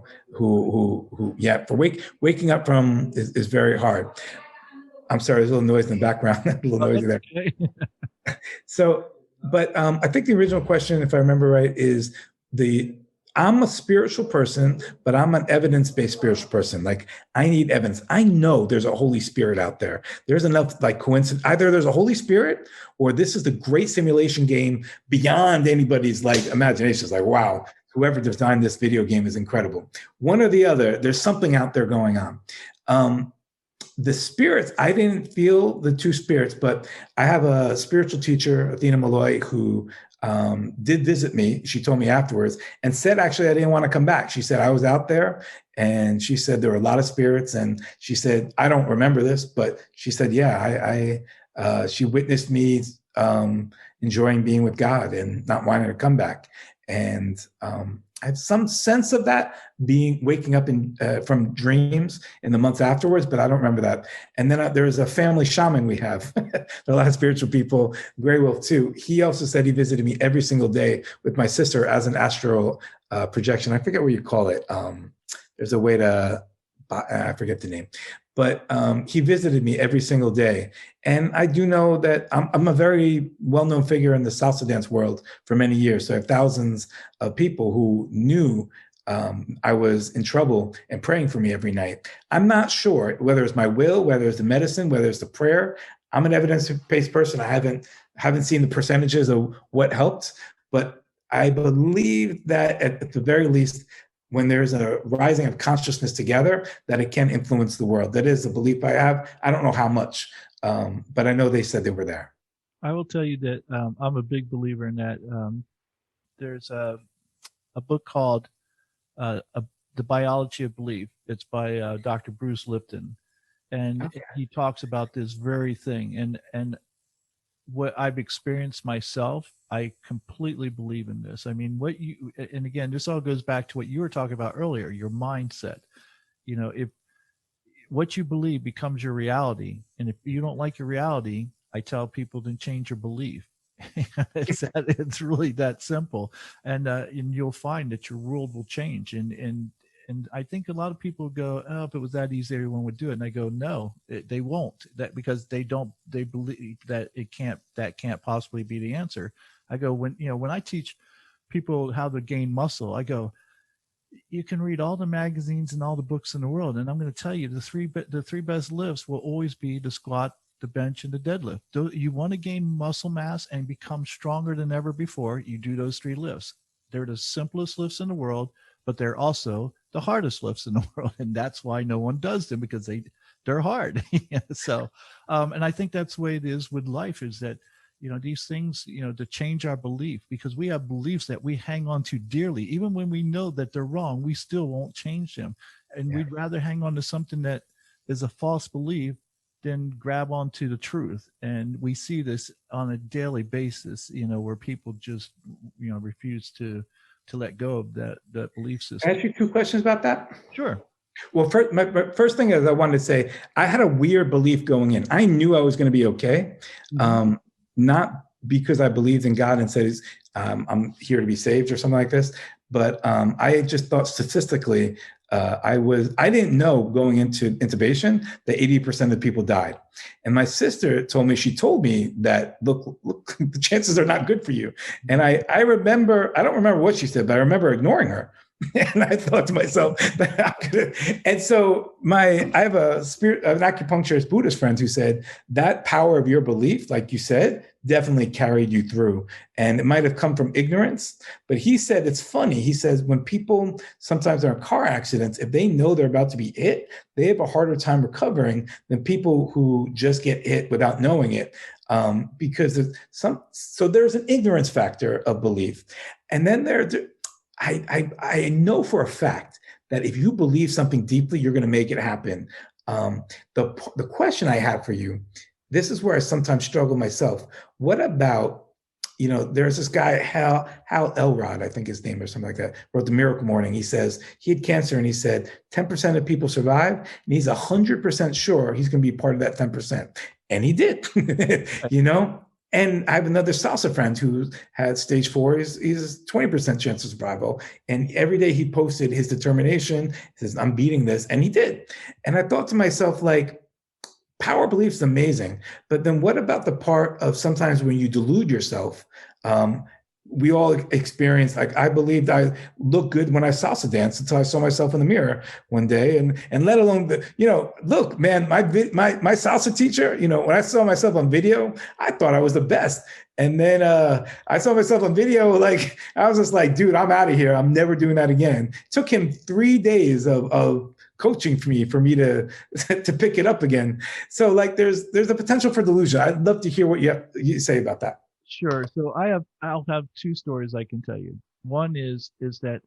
yeah, for waking up from is very hard. I'm sorry, there's a little noise in the background, a little Oh, noisy that's there. okay. So, but I think the original question, if I remember right, is the I'm a spiritual person, but I'm an evidence-based spiritual person. Like I need evidence. I know there's a Holy Spirit out there. There's enough like coincidence. Either there's a Holy Spirit, or this is the great simulation game beyond anybody's like imagination. It's like, wow, whoever designed this video game is incredible. One or the other, there's something out there going on. Um, the spirits, I didn't feel the two spirits, but I have a spiritual teacher, Athena Malloy, who did visit me. She told me afterwards and said, actually, I didn't want to come back. She said, I was out there, and she said there were a lot of spirits. And she said, I don't remember this, but she said, yeah, she witnessed me enjoying being with God and not wanting to come back. And I have some sense of that waking up from dreams in the months afterwards, but I don't remember that. And then there was a family shaman we have. There are a lot of spiritual people. Grey Wolf too. He also said he visited me every single day with my sister as an astral projection. I forget what you call it. There's a way to, I forget the name, but he visited me every single day. And I do know that I'm a very well-known figure in the salsa dance world for many years. So I have thousands of people who knew I was in trouble and praying for me every night. I'm not sure whether it's my will, whether it's the medicine, whether it's the prayer. I'm an evidence-based person. I haven't seen the percentages of what helped, but I believe that at the very least, when there's a rising of consciousness together, that it can influence the world. That is a belief I have. I don't know how much, but I know they said they were there. I will tell you that I'm a big believer in that. There's a book called The Biology of Belief. It's by Dr. Bruce Lipton, and Okay. he talks about this very thing. And what I've experienced myself, I completely believe in this. I mean, and again, this all goes back to what you were talking about earlier, your mindset. If what you believe becomes your reality, and if you don't like your reality, I tell people to change your belief. It's really that simple, and you'll find that your world will change. And I think a lot of people go, oh, if it was that easy, everyone would do it. And I go, no, they won't. That because they believe that that can't possibly be the answer. I go, when I teach people how to gain muscle, I go, you can read all the magazines and all the books in the world, and I'm going to tell you the three best lifts will always be the squat, the bench, and the deadlift. You want to gain muscle mass and become stronger than ever before, you do those three lifts. They're the simplest lifts in the world, but they're also the hardest lifts in the world, and that's why no one does them, because they're hard. So, and I think that's the way it is with life, is that these things, to change our belief, because we have beliefs that we hang on to dearly. Even when we know that they're wrong, we still won't change them. And we'd rather hang on to something that is a false belief than grab onto the truth. And we see this on a daily basis, where people just, refuse to let go of that belief system. Can I ask you two questions about that? Sure. Well, my first thing is I wanted to say I had a weird belief going in. I knew I was going to be okay. Mm-hmm. Not because I believed in God and said, I'm here to be saved or something like this. But I just thought statistically, I didn't know going into intubation that 80% of people died. And my sister she told me that, look, the chances are not good for you. And I don't remember what she said, but I remember ignoring her. And I thought to myself, and so I have an acupuncturist Buddhist friend who said that power of your belief, like you said, definitely carried you through. And it might have come from ignorance, but he said, it's funny. He says, when people sometimes are in car accidents, if they know they're about to be hit, they have a harder time recovering than people who just get hit without knowing it. Because there's an ignorance factor of belief. And then I know for a fact that if you believe something deeply, you're going to make it happen. The question I have for you, this is where I sometimes struggle myself. What about, there's this guy, Hal Elrod, I think his name or something like that, wrote The Miracle Morning. He says he had cancer and he said 10% of people survive, and he's 100% sure he's going to be part of that 10%. And he did, And I have another salsa friend who had stage 4. He's 20% chance of survival. And every day he posted his determination, says, I'm beating this. And he did. And I thought to myself, like, power belief is amazing. But then what about the part of sometimes when you delude yourself? We all experience, like, I believed I looked good when I salsa danced until I saw myself in the mirror one day. And let alone, look, man, my salsa teacher, when I saw myself on video, I thought I was the best. And then I saw myself on video, like, I was just like, dude, I'm out of here. I'm never doing that again. It took him 3 days of coaching for me to pick it up again. So, like, there's a potential for delusion. I'd love to hear what you say about that. Sure. So I'll have two stories I can tell you. One is that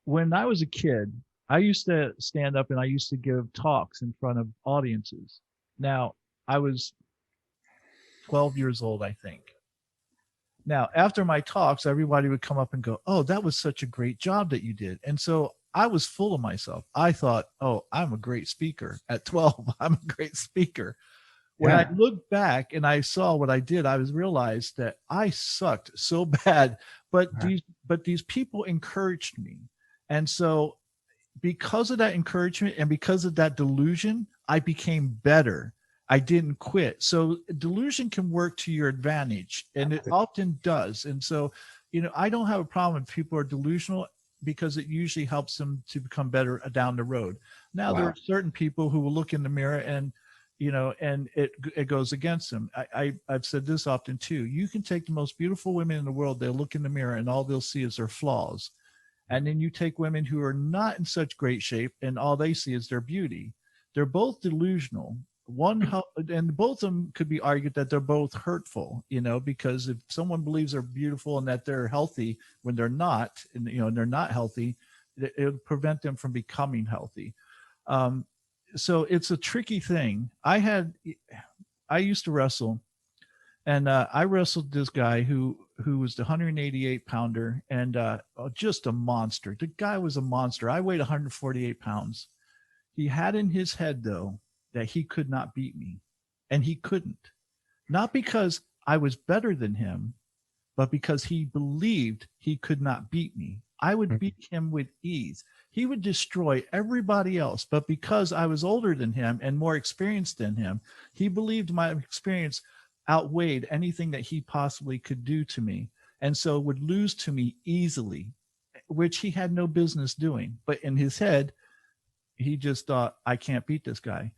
when I was a kid, I used to stand up and I used to give talks in front of audiences. Now, I was 12 years old, I think. Now, after my talks, everybody would come up and go, oh, that was such a great job that you did. And so I was full of myself. I thought, oh, I'm a great speaker. At 12, I'm a great speaker. When I looked back and I saw what I did, I realized that I sucked so bad, but these people encouraged me. And so because of that encouragement and because of that delusion, I became better. I didn't quit. So delusion can work to your advantage, and it often does. And so, I don't have a problem if people are delusional, because it usually helps them to become better down the road. Now, there are certain people who will look in the mirror and and it goes against them. I've said this often too. You can take the most beautiful women in the world, they'll look in the mirror and all they'll see is their flaws. And then you take women who are not in such great shape and all they see is their beauty. They're both delusional. And both of them could be argued that they're both hurtful, because if someone believes they're beautiful and that they're healthy when they're not, and they're not healthy, it would prevent them from becoming healthy. So it's a tricky thing. I used to wrestle, And I wrestled this guy who was the 188 pounder and just a monster. The guy was a monster. I weighed 148 pounds. He had in his head, though, that he could not beat me. And he couldn't. Not because I was better than him, but because he believed he could not beat me. I would beat him with ease. He would destroy everybody else. But because I was older than him and more experienced than him, he believed my experience outweighed anything that he possibly could do to me. And so would lose to me easily, which he had no business doing. But in his head, he just thought, I can't beat this guy.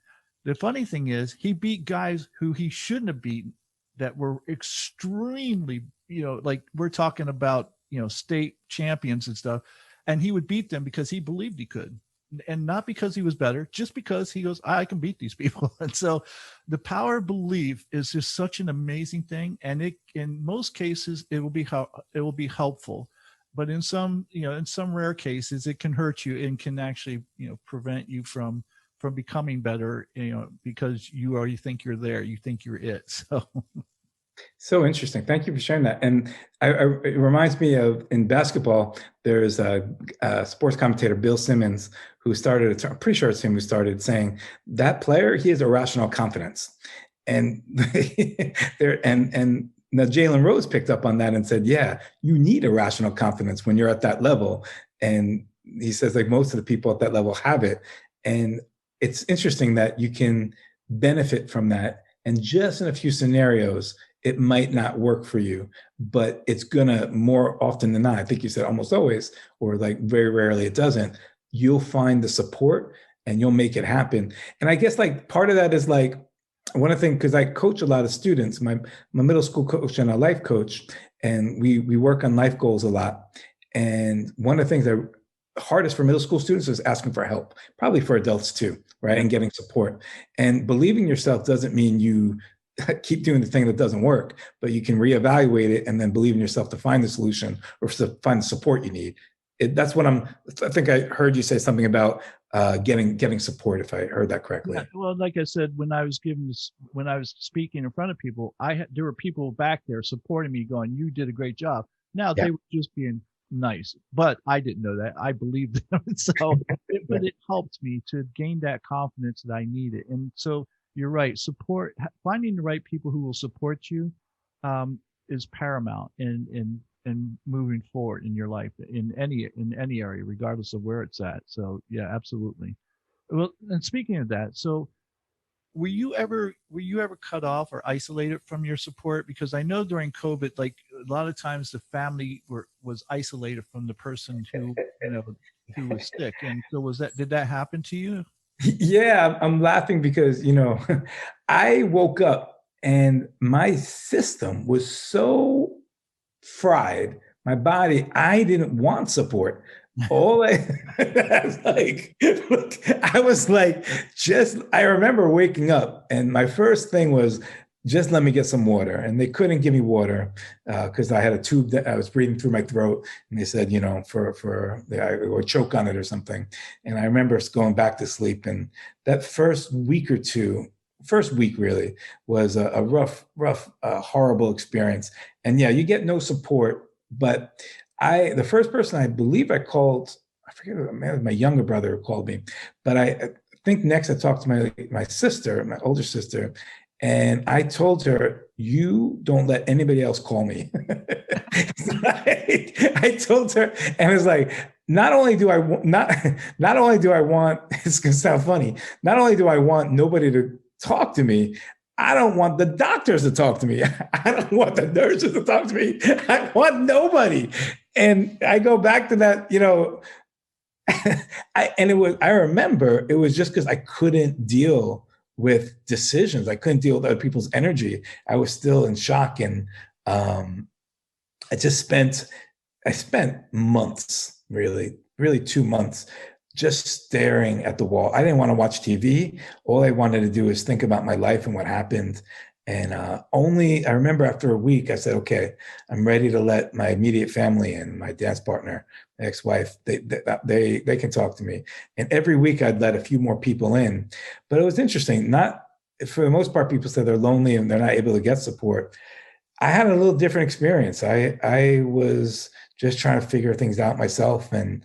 The funny thing is, he beat guys who he shouldn't have beaten that were extremely, like we're talking about, state champions and stuff. And he would beat them because he believed he could. And not because he was better, just because he goes, I can beat these people. And so the power of belief is just such an amazing thing. And it, in most cases, it will be helpful. But in some rare cases, it can hurt you and can actually, prevent you from becoming better, because you already think you're there. You think you're it. So interesting. Thank you for sharing that. And it reminds me of, in basketball, there's a sports commentator, Bill Simmons, who started, I'm pretty sure it's him who started saying that player, he has irrational confidence. And and now Jalen Rose picked up on that and said, yeah, you need irrational confidence when you're at that level. And he says, like, most of the people at that level have it. And it's interesting that you can benefit from that. And just in a few scenarios, it might not work for you, but it's gonna, more often than not, I think you said almost always, or like very rarely it doesn't, you'll find the support and you'll make it happen. And I guess like part of that is like, one of the things, because I coach a lot of students, my middle school coach and a life coach, and we work on life goals a lot. And one of the things that hardest for middle school students is asking for help, probably for adults too, right? And getting support. And believing yourself doesn't mean you keep doing the thing that doesn't work, but you can reevaluate it and then believe in yourself to find the solution or to find the support you need. That's what I think I heard you say something about getting support, if I heard that correctly. Yeah, well, like I said, when I was speaking in front of people, there were people back there supporting me, going, "You did a great job." Now they were just being nice, but I didn't know that. I believed them, but it helped me to gain that confidence that I needed. And so you're right. Finding the right people who will support you is paramount in moving forward in your life in any area, regardless of where it's at. So yeah, absolutely. Well, and speaking of that, so were you ever cut off or isolated from your support? Because I know during COVID, like a lot of times the family was isolated from the person who was sick. And so did that happen to you? Yeah, I'm laughing because, I woke up and my system was so fried, my body, I didn't want support. I was like, I remember waking up and my first thing was, just let me get some water. And they couldn't give me water because I had a tube that I was breathing through my throat. And they said, I would choke on it or something. And I remember going back to sleep. And that first week really was a rough, horrible experience. And yeah, you get no support. But the first person I believe I called, I forget, my younger brother who called me. But I think next I talked to my sister, my older sister. And I told her, you don't let anybody else call me. I told her, and it's like, not only do I want, it's gonna sound funny, not only do I want nobody to talk to me, I don't want the doctors to talk to me. I don't want the nurses to talk to me. I want nobody. And I go back to that, I remember it was just because I couldn't deal with decisions. I couldn't deal with other people's energy. I was still in shock. And I spent months, really 2 months, just staring at the wall. I didn't want to watch TV. All I wanted to do is think about my life and what happened. And I remember after a week, I said, okay, I'm ready to let my immediate family and my dance partner, my ex-wife, they can talk to me. And every week I'd let a few more people in. But it was interesting. for the most part, people say they're lonely and they're not able to get support. I had a little different experience. I was just trying to figure things out myself, and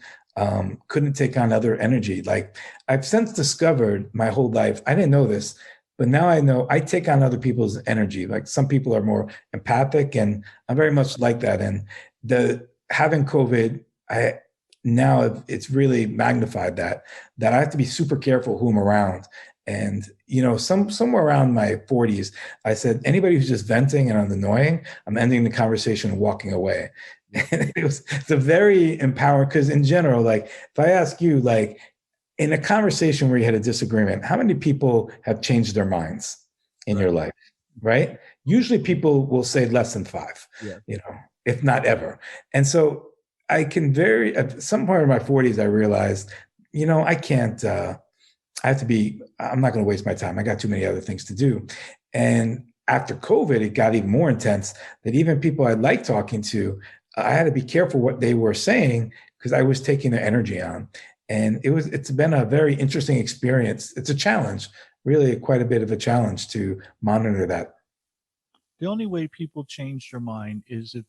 couldn't take on other energy. Like, I've since discovered my whole life, I didn't know this, but now I know I take on other people's energy. Like, some people are more empathic, and I'm very much like that. And the having COVID, now it's really magnified that I have to be super careful who I'm around. And somewhere around my 40s, I said, anybody who's just venting and annoying, I'm ending the conversation and walking away. And it's a very empowering, because in general, like, if I ask you, like, in a conversation where you had a disagreement, how many people have changed their minds in your life, right? Usually people will say less than five, if not ever. And so I can at some point in my 40s, I realized, I can't, I'm not going to waste my time. I got too many other things to do. And after COVID, it got even more intense, that even people I like talking to, I had to be careful what they were saying, because I was taking their energy on. And it's been a very interesting experience. It's a challenge, really quite a bit of a challenge to monitor that. The only way people change their mind is if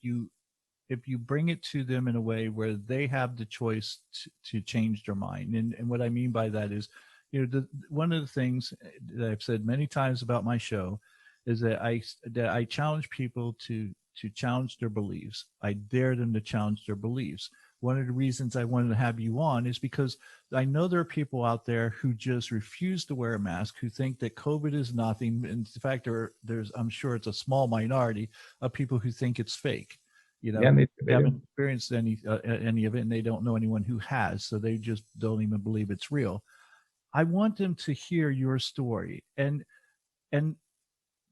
you bring it to them in a way where they have the choice to change their mind. And what I mean by that is, one of the things that I've said many times about my show is that I challenge people to challenge their beliefs. I dare them to challenge their beliefs. One of the reasons I wanted to have you on is because I know there are people out there who just refuse to wear a mask, who think that COVID is nothing. In fact, there's I'm sure it's a small minority of people who think it's fake. They haven't experienced any of it, and they don't know anyone who has, so they just don't even believe it's real. I want them to hear your story and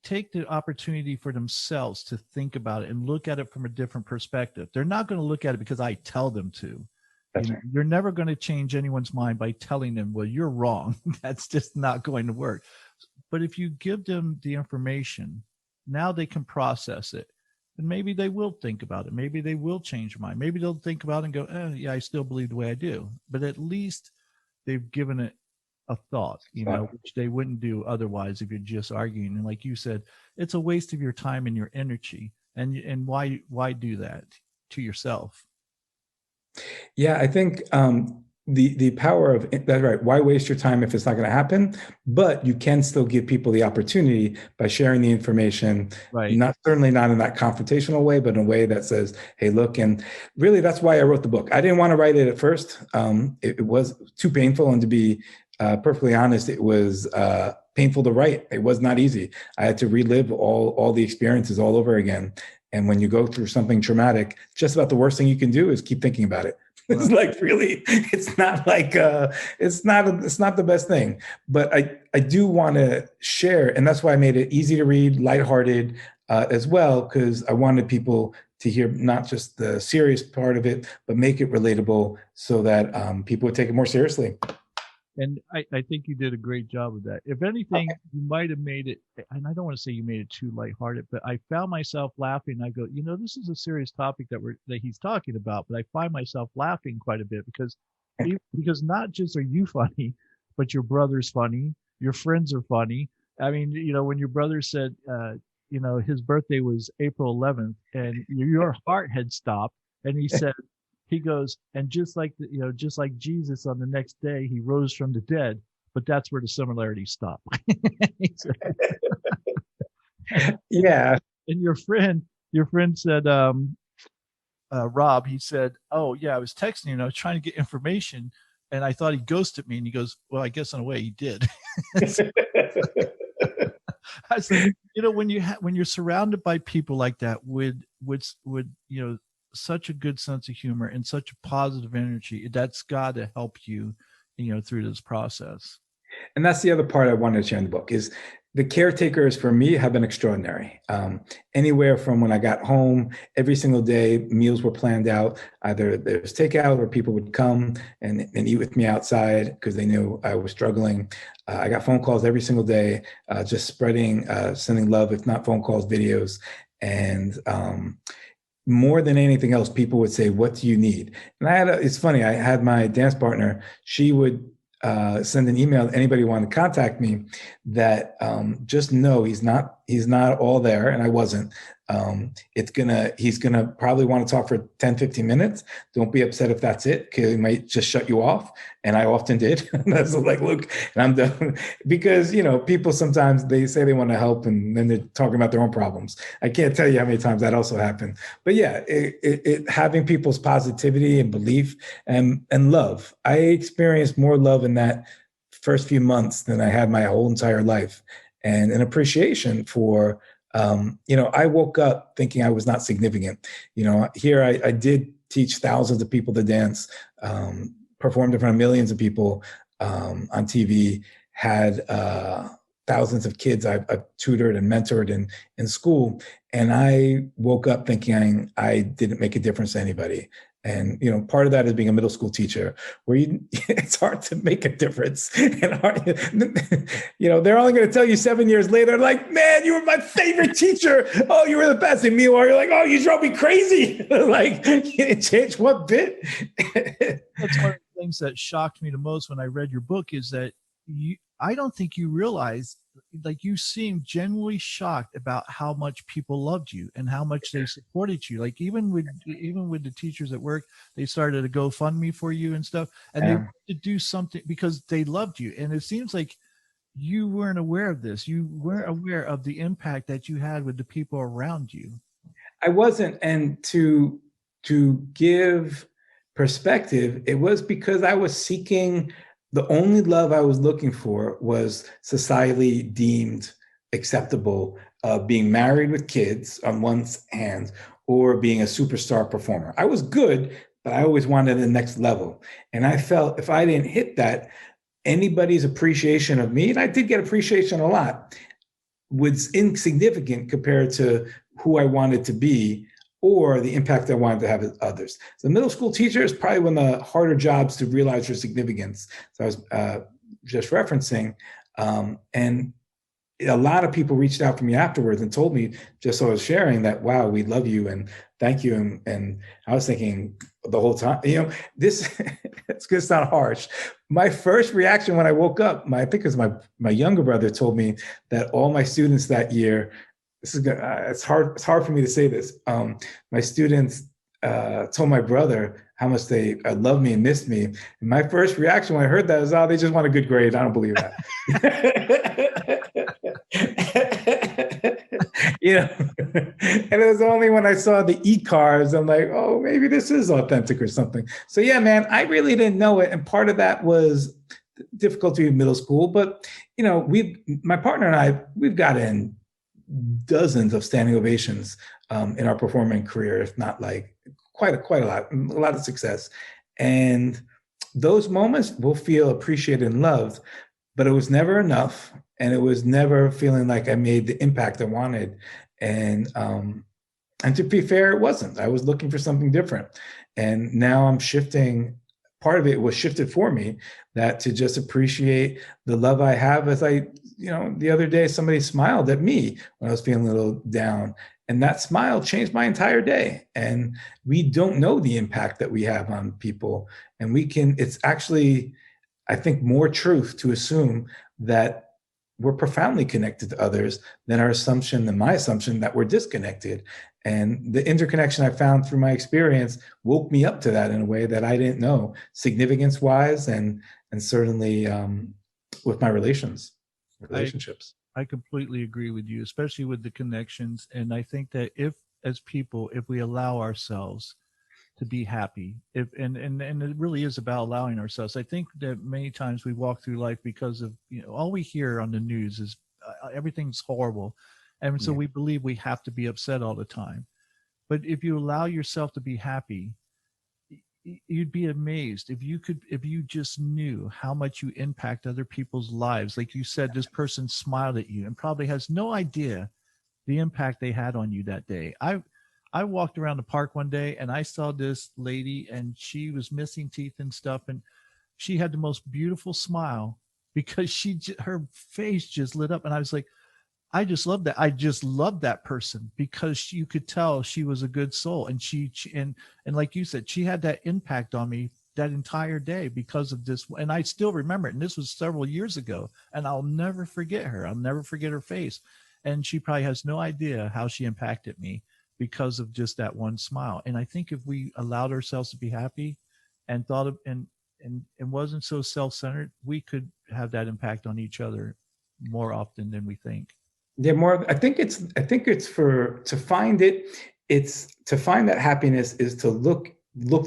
take the opportunity for themselves to think about it and look at it from a different perspective. They're not going to look at it because I tell them to. That's right. You're never going to change anyone's mind by telling them, well, you're wrong. That's just not going to work. But if you give them the information, now they can process it. And maybe they will think about it. Maybe they will change their mind. Maybe they'll think about it and go, yeah, I still believe the way I do. But at least they've given it a thought, which they wouldn't do otherwise if you're just arguing. And like you said, it's a waste of your time and your energy. And why do that to yourself? Yeah, I think the power of that's right. Why waste your time if it's not going to happen? But you can still give people the opportunity by sharing the information, right? Certainly not in that confrontational way, but in a way that says, "Hey, look." And really, that's why I wrote the book. I didn't want to write it at first. It was too painful, and to be perfectly honest, it was painful to write. It was not easy. I had to relive all the experiences all over again. And when you go through something traumatic, just about the worst thing you can do is keep thinking about it. It's like, really, it's not like it's not the best thing. But I do want to share, and that's why I made it easy to read, lighthearted as well, because I wanted people to hear not just the serious part of it, but make it relatable so that people would take it more seriously. And I think you did a great job of that. If anything, you might have made it, and I don't want to say you made it too lighthearted, but I found myself laughing. I go, this is a serious topic that he's talking about, but I find myself laughing quite a bit because not just are you funny, but your brother's funny, your friends are funny. I mean, when your brother said, his birthday was April 11th, and your heart had stopped, and he said, he goes, and just like Jesus on the next day, he rose from the dead, but that's where the similarities stop. Yeah. And your friend said, Rob, he said, oh yeah, I was texting you and I was trying to get information and I thought he ghosted me. And he goes, well, I guess in a way he did. I said, when you're surrounded by people like that with such a good sense of humor and such a positive energy, that's got to help you, through this process. And that's the other part I wanted to share in the book is the caretakers for me have been extraordinary. Anywhere from when I got home, every single day, meals were planned out. Either there's takeout or people would come and eat with me outside because they knew I was struggling. I got phone calls every single day, just sending love, if not phone calls, videos. And more than anything else, people would say, what do you need? And it's funny, I had my dance partner, she would send an email to anybody who wanted to contact me, that just know he's not all there, and I wasn't. He's gonna probably want to talk for 10, 15 minutes. Don't be upset if that's it, because he might just shut you off. And I often did. That's like, look, and I'm done. Because, people sometimes they say they want to help and then they're talking about their own problems. I can't tell you how many times that also happened. But yeah, having people's positivity and belief and love. I experienced more love in that first few months than I had my whole entire life, and an appreciation for, I woke up thinking I was not significant. Here I did teach thousands of people to dance, performed in front of millions of people on TV, had thousands of kids I've tutored and mentored in school. And I woke up thinking I didn't make a difference to anybody. And, part of that is being a middle school teacher, where it's hard to make a difference. And they're only going to tell you 7 years later, like, man, you were my favorite teacher. Oh, you were the best. And meanwhile, you're like, oh, you drove me crazy. Like, you didn't change one bit. That's one of the things that shocked me the most when I read your book, is that I don't think you realize, like, you seemed genuinely shocked about how much people loved you and how much they supported you. Like, even with the teachers at work, they started a GoFundMe for you and stuff, and they wanted to do something because they loved you. And it seems like you weren't aware of this. You weren't aware of the impact that you had with the people around you. I wasn't. And to give perspective, it was because I was seeking, the only love I was looking for was societally deemed acceptable, being married with kids on one hand, or being a superstar performer. I was good, but I always wanted the next level. And I felt if I didn't hit that, anybody's appreciation of me, and I did get appreciation a lot, was insignificant compared to who I wanted to be or the impact I wanted to have with others. So the middle school teacher is probably one of the harder jobs to realize your significance. So I was just referencing, and a lot of people reached out to me afterwards and told me, just so I was sharing, that, wow, we love you and thank you. And I was thinking the whole time, this, it's going to sound harsh. My first reaction when I woke up, I think it was my younger brother told me that all my students that year, it's hard for me to say this. My students told my brother how much they loved me and missed me. And my first reaction when I heard that was, oh, they just want a good grade. I don't believe that. And it was only when I saw the e-cars, I'm like, oh, maybe this is authentic or something. So yeah, man, I really didn't know it. And part of that was difficulty in middle school. But, my partner and I, we've gotten dozens of standing ovations in our performing career, if not like quite a lot of success. And those moments will feel appreciated and loved, but it was never enough. And it was never feeling like I made the impact I wanted. And to be fair, it wasn't. I was looking for something different. And now I'm shifting. Part of it was shifted for me, that to just appreciate the love I have. As the other day, somebody smiled at me when I was feeling a little down. And that smile changed my entire day. And we don't know the impact that we have on people. And it's actually, I think, more truth to assume that we're profoundly connected to others than my assumption that we're disconnected. And the interconnection I found through my experience woke me up to that in a way that I didn't know, significance-wise, and certainly with my relationships. I completely agree with you, especially with the connections. And I think that if we allow ourselves to be happy, and it really is about allowing ourselves. I think that many times we walk through life because of, all we hear on the news is everything's horrible. And so we believe we have to be upset all the time. But if you allow yourself to be happy, you'd be amazed if you just knew how much you impact other people's lives. Like you said, this person smiled at you and probably has no idea the impact they had on you that day. I walked around the park one day and I saw this lady, and she was missing teeth and stuff. And she had the most beautiful smile because her face just lit up. And I was like, I just love that. I just loved that person because you could tell she was a good soul. And and like you said, she had that impact on me that entire day because of this. And I still remember it. And this was several years ago. And I'll never forget her. I'll never forget her face. And she probably has no idea how she impacted me because of just that one smile. And I think if we allowed ourselves to be happy and thought of and wasn't so self-centered, we could have that impact on each other more often than we think. Yeah, more. I think it's for to find it. It's to find that happiness is to look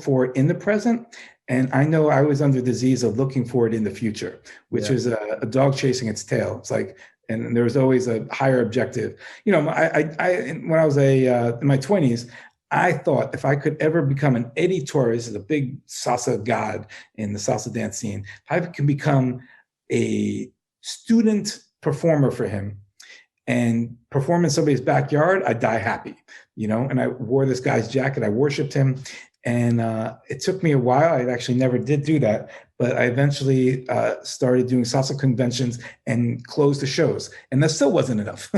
for it in the present. And I know I was under the disease of looking for it in the future, which Yeah. is a dog chasing its tail. It's like, and there was always a higher objective. You know, when I was in my 20s, I thought if I could ever become an Eddie Torres, is a big salsa god in the salsa dance scene, if I can become a student performer for him and perform in somebody's backyard, I die happy, you know. And I wore this guy's jacket. I worshipped him, and it took me a while. I actually never did do that, but I eventually started doing salsa conventions and closed the shows, and that still wasn't enough.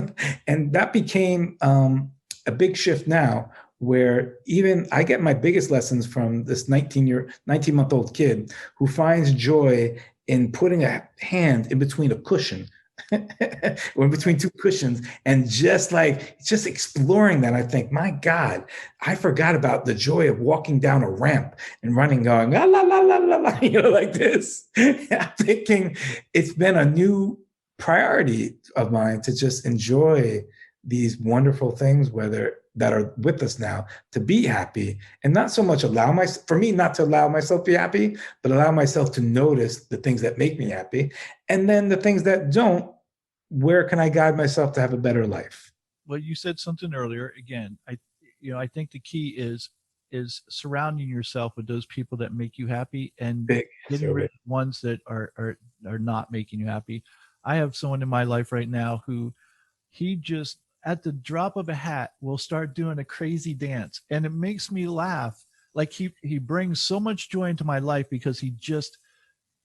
And that became a big shift now, where even I get my biggest lessons from this 19-month-old kid who finds joy in putting a hand in between a cushion or in between two cushions and just exploring that. I think, my God, I forgot about the joy of walking down a ramp and running, going, la, la, la, la, la, la, you know, like this. I'm thinking it's been a new priority of mine to just enjoy these wonderful things, whether that are with us now, to be happy, and not so much for me not to allow myself to be happy, but allow myself to notice the things that make me happy, and then the things that don't, where can I guide myself to have a better life? Well, you said something earlier. Again, I think the key is surrounding yourself with those people that make you happy and Big, getting so rid big. of ones that are not making you happy. I have someone in my life right now who he just at the drop of a hat will start doing a crazy dance, and it makes me laugh. Like he brings so much joy into my life because he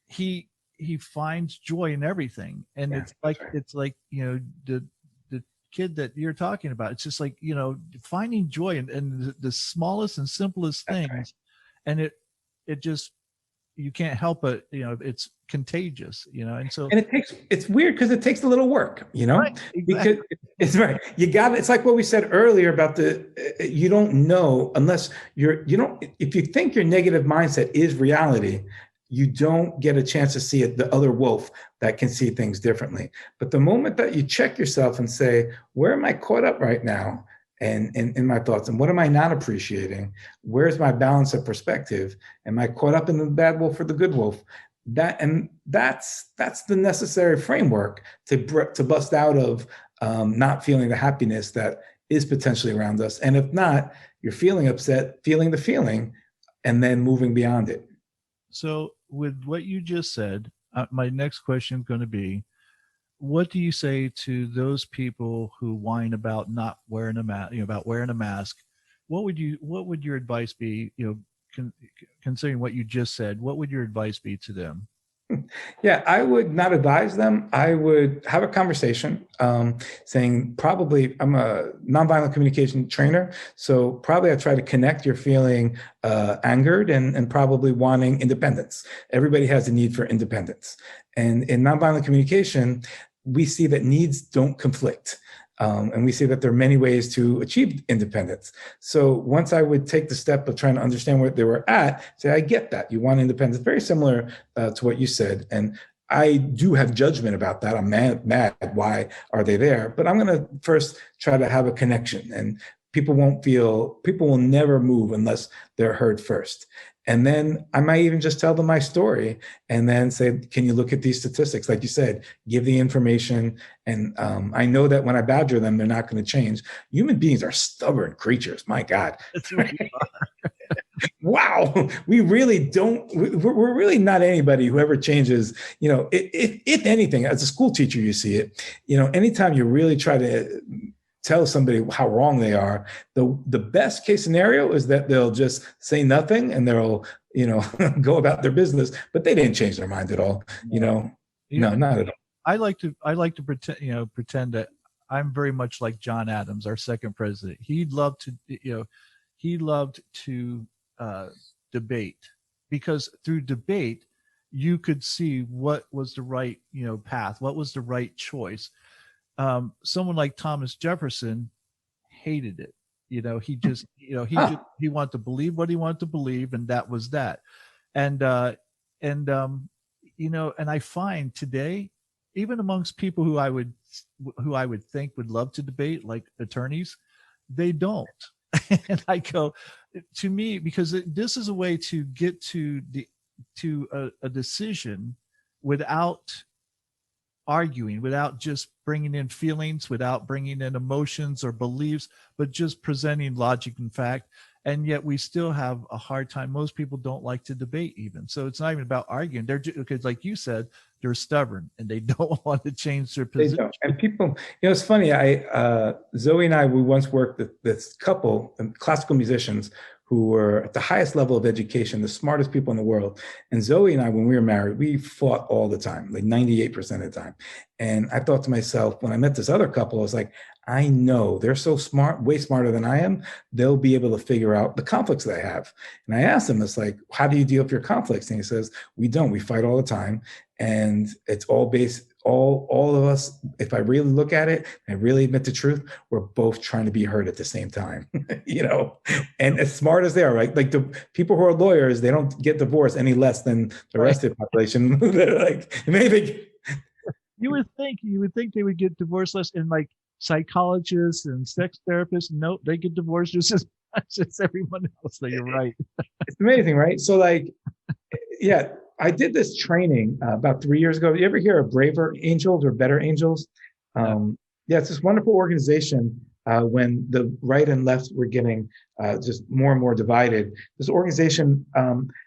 he finds joy in everything. And Yeah, that's right. it's like, the kid that you're talking about, it's just like, finding joy in the smallest and simplest That's right. things. And it just, you can't help it, it's contagious, and so And it's weird because it takes a little work, you right, know, because exactly. it's right. You got it. It's like what we said earlier about you don't know unless you don't, if you think your negative mindset is reality, you don't get a chance to see it, the other wolf that can see things differently. But the moment that you check yourself and say, where am I caught up right now? And in my thoughts, and what am I not appreciating? Where's my balance of perspective? Am I caught up in the bad wolf or the good wolf? That's the necessary framework to bust out of not feeling the happiness that is potentially around us. And if not, you're feeling upset, feeling the feeling, and then moving beyond it. So with what you just said, my next question is going to be, what do you say to those people who whine about not wearing a mask, about wearing a mask? What would your advice be, considering what you just said, what would your advice be to them? Yeah, I would not advise them. I would have a conversation, saying, probably, I'm a nonviolent communication trainer, so probably I try to connect your feeling angered and probably wanting independence. Everybody has a need for independence. And in nonviolent communication, we see that needs don't conflict. And we see that there are many ways to achieve independence. So once I would take the step of trying to understand where they were at, say, I get that. You want independence. Very similar to what you said. And I do have judgment about that. I'm mad. Why are they there? But I'm going to first try to have a connection. And people will never move unless they're heard first. And then I might even just tell them my story and then say, can you look at these statistics? Like you said, give the information. And I know that when I badger them, they're not going to change. Human beings are stubborn creatures. My God. That's what we Wow. We really don't, we're really not anybody who ever changes. You know, if anything, as a school teacher, you see it, anytime you really try to tell somebody how wrong they are, the best case scenario is that they'll just say nothing and they'll, go about their business, but they didn't change their mind at all. know. No, not at all. I like to pretend that I'm very much like John Adams, our second president. He loved to debate. because through debate, you could see what was the right, path, what was the right choice. Someone like Thomas Jefferson hated it. He just, he wanted to believe what he wanted to believe, and that was that. And and and I find today, even amongst people who I would think would love to debate, like attorneys, they don't. And I go, to me, because this is a way to get to a decision without arguing, without just bringing in feelings, without bringing in emotions or beliefs, but just presenting logic and fact. And yet we still have a hard time. Most people don't like to debate even. So it's not even about arguing. They're just, because like you said, they're stubborn and they don't want to change their position. They don't. And people, it's funny. Zoe and I, we once worked with this couple, classical musicians, who were at the highest level of education, the smartest people in the world. And Zoe and I, when we were married, we fought all the time, like 98% of the time. And I thought to myself, when I met this other couple, I was like, I know they're so smart, way smarter than I am. They'll be able to figure out the conflicts that I have. And I asked him, it's like, how do you deal with your conflicts? And he says, we don't. We fight all the time. And it's all based, all of us, if I really look at it, and I really admit the truth, we're both trying to be heard at the same time, and as smart as they are, right? Like the people who are lawyers, they don't get divorced any less than the rest of the population. They're like, maybe. You would think they would get divorced less, and like psychologists and sex therapists, nope, they get divorced just as much as everyone else. So you're right. It's amazing, right? So like, yeah, I did this training about 3 years ago. You ever hear of Braver Angels or Better Angels? Yeah, it's this wonderful organization. When the right and left were getting just more and more divided, this organization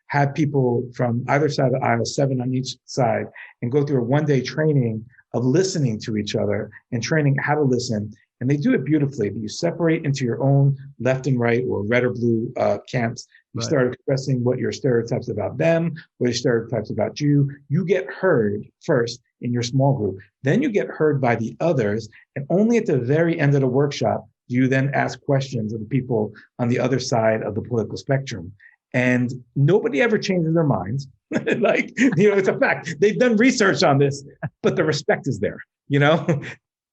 had people from either side of the aisle, 7 on each side, and go through a one-day training of listening to each other and training how to listen. And they do it beautifully. You separate into your own left and right, or red or blue camps. You start expressing what your stereotypes about them, what your stereotypes about you. You get heard first in your small group. Then you get heard by the others. And only at the very end of the workshop do you then ask questions of the people on the other side of the political spectrum. And nobody ever changes their minds. It's a fact. They've done research on this, but the respect is there,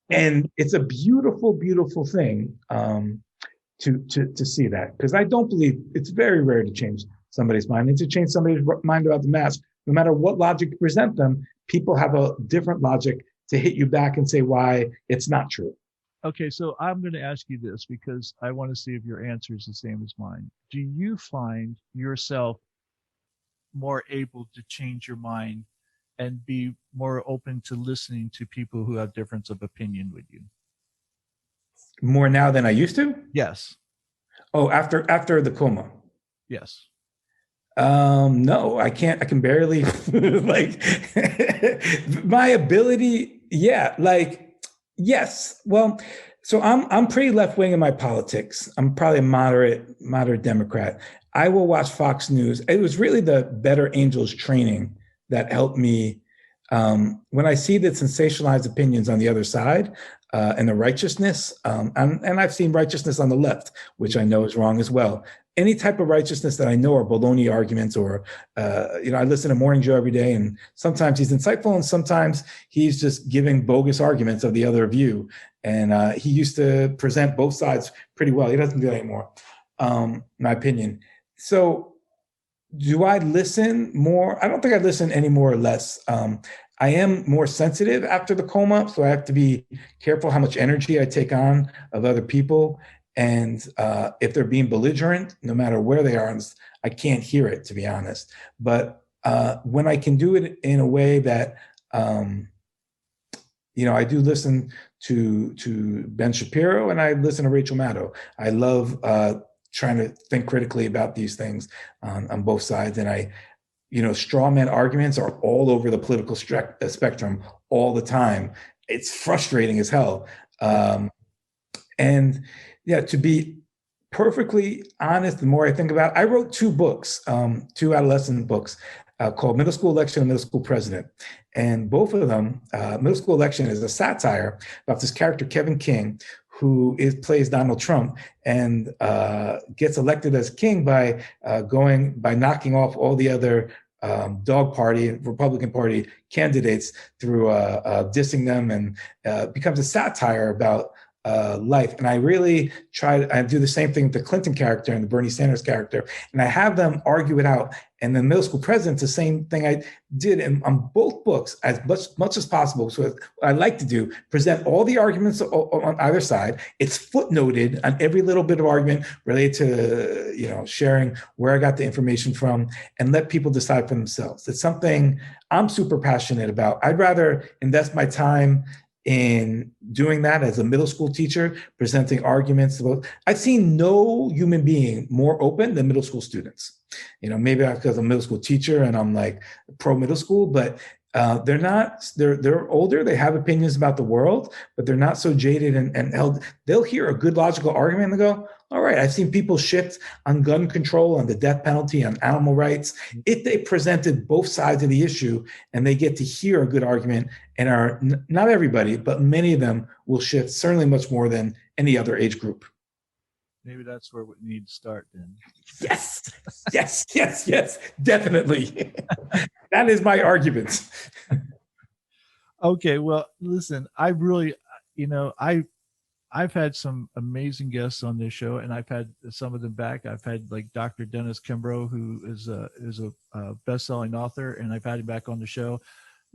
And it's a beautiful, beautiful thing to see that, because I don't believe it's very rare to change somebody's mind, and to change somebody's mind about the mask. No matter what logic you present them, people have a different logic to hit you back and say why it's not true. Okay, so I'm going to ask you this because I want to see if your answer is the same as mine. Do you find yourself more able to change your mind and be more open to listening to people who have difference of opinion with you? More now than I used to? Yes. Oh, after the coma? Yes. No, I can't. I can barely like my ability. Yeah, like yes. Well, so I'm pretty left wing in my politics. I'm probably a moderate Democrat. I will watch Fox News. It was really the Better Angels training that helped me. When I see the sensationalized opinions on the other side and the righteousness, and I've seen righteousness on the left, which I know is wrong as well. Any type of righteousness that I know are baloney arguments, or, I listen to Morning Joe every day, and sometimes he's insightful and sometimes he's just giving bogus arguments of the other view. And he used to present both sides pretty well. He doesn't do that anymore, in my opinion. So do I listen more? I don't think I listen any more or less. I am more sensitive after the coma, so I have to be careful how much energy I take on of other people. And if they're being belligerent, no matter where they are, I can't hear it, to be honest. But when I can do it in a way that, I do listen to Ben Shapiro and I listen to Rachel Maddow. I love trying to think critically about these things on both sides. And straw man arguments are all over the political spectrum all the time. It's frustrating as hell. And yeah, to be perfectly honest, the more I think about it, I wrote 2 books, 2 adolescent books called Middle School Election and Middle School President. And both of them, Middle School Election is a satire about this character, Kevin King, who plays Donald Trump and gets elected as king by knocking off all the other dog party, Republican Party candidates through dissing them, and becomes a satire about life. And I really I do the same thing with the Clinton character and the Bernie Sanders character, and I have them argue it out. And the middle school president's the same thing I did on both books as much as possible. So what I like to do, present all the arguments on either side. It's footnoted on every little bit of argument related to, sharing where I got the information from, and let people decide for themselves. It's something I'm super passionate about. I'd rather invest my time in doing that as a middle school teacher, presenting arguments. I've seen no human being more open than middle school students. Maybe because I'm a middle school teacher and I'm like pro middle school, but they're older, they have opinions about the world, but they're not so jaded and held. They'll hear a good logical argument and go, all right, I've seen people shift on gun control, on the death penalty, on animal rights, if they presented both sides of the issue and they get to hear a good argument, and not everybody, but many of them will shift, certainly much more than any other age group. Maybe that's where we need to start then. Yes, definitely. That is my argument. Okay, well, listen, I really, I've had some amazing guests on this show, and I've had some of them back. I've had like Dr. Dennis Kimbrough, who is a best-selling author, and I've had him back on the show.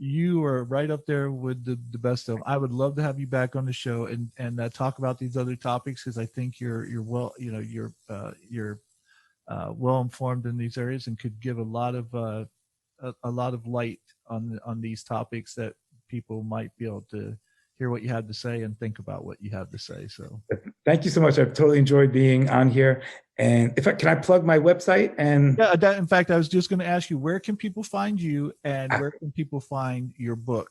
You are right up there with the best of them. I would love to have you back on the show and talk about these other topics, because I think you're well, you're well informed in these areas and could give a lot of light on these topics that people might be able to hear what you had to say and think about what you have to say. So thank you so much. I've totally enjoyed being on here. And can I plug my website? And yeah, in fact, I was just going to ask you, where can people find you and where can people find your book?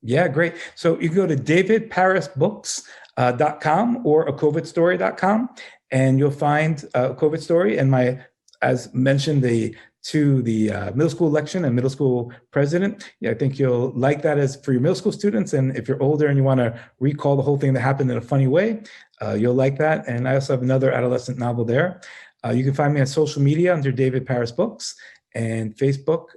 Yeah, great. So you can go to davidparisbooks.com or acovidstory.com, and you'll find a COVID story and as mentioned, the middle school election and middle school president. Yeah, I think you'll like that as for your middle school students. And if you're older and you want to recall the whole thing that happened in a funny way, you'll like that. And I also have another adolescent novel there. You can find me on social media under David Paris Books and Facebook.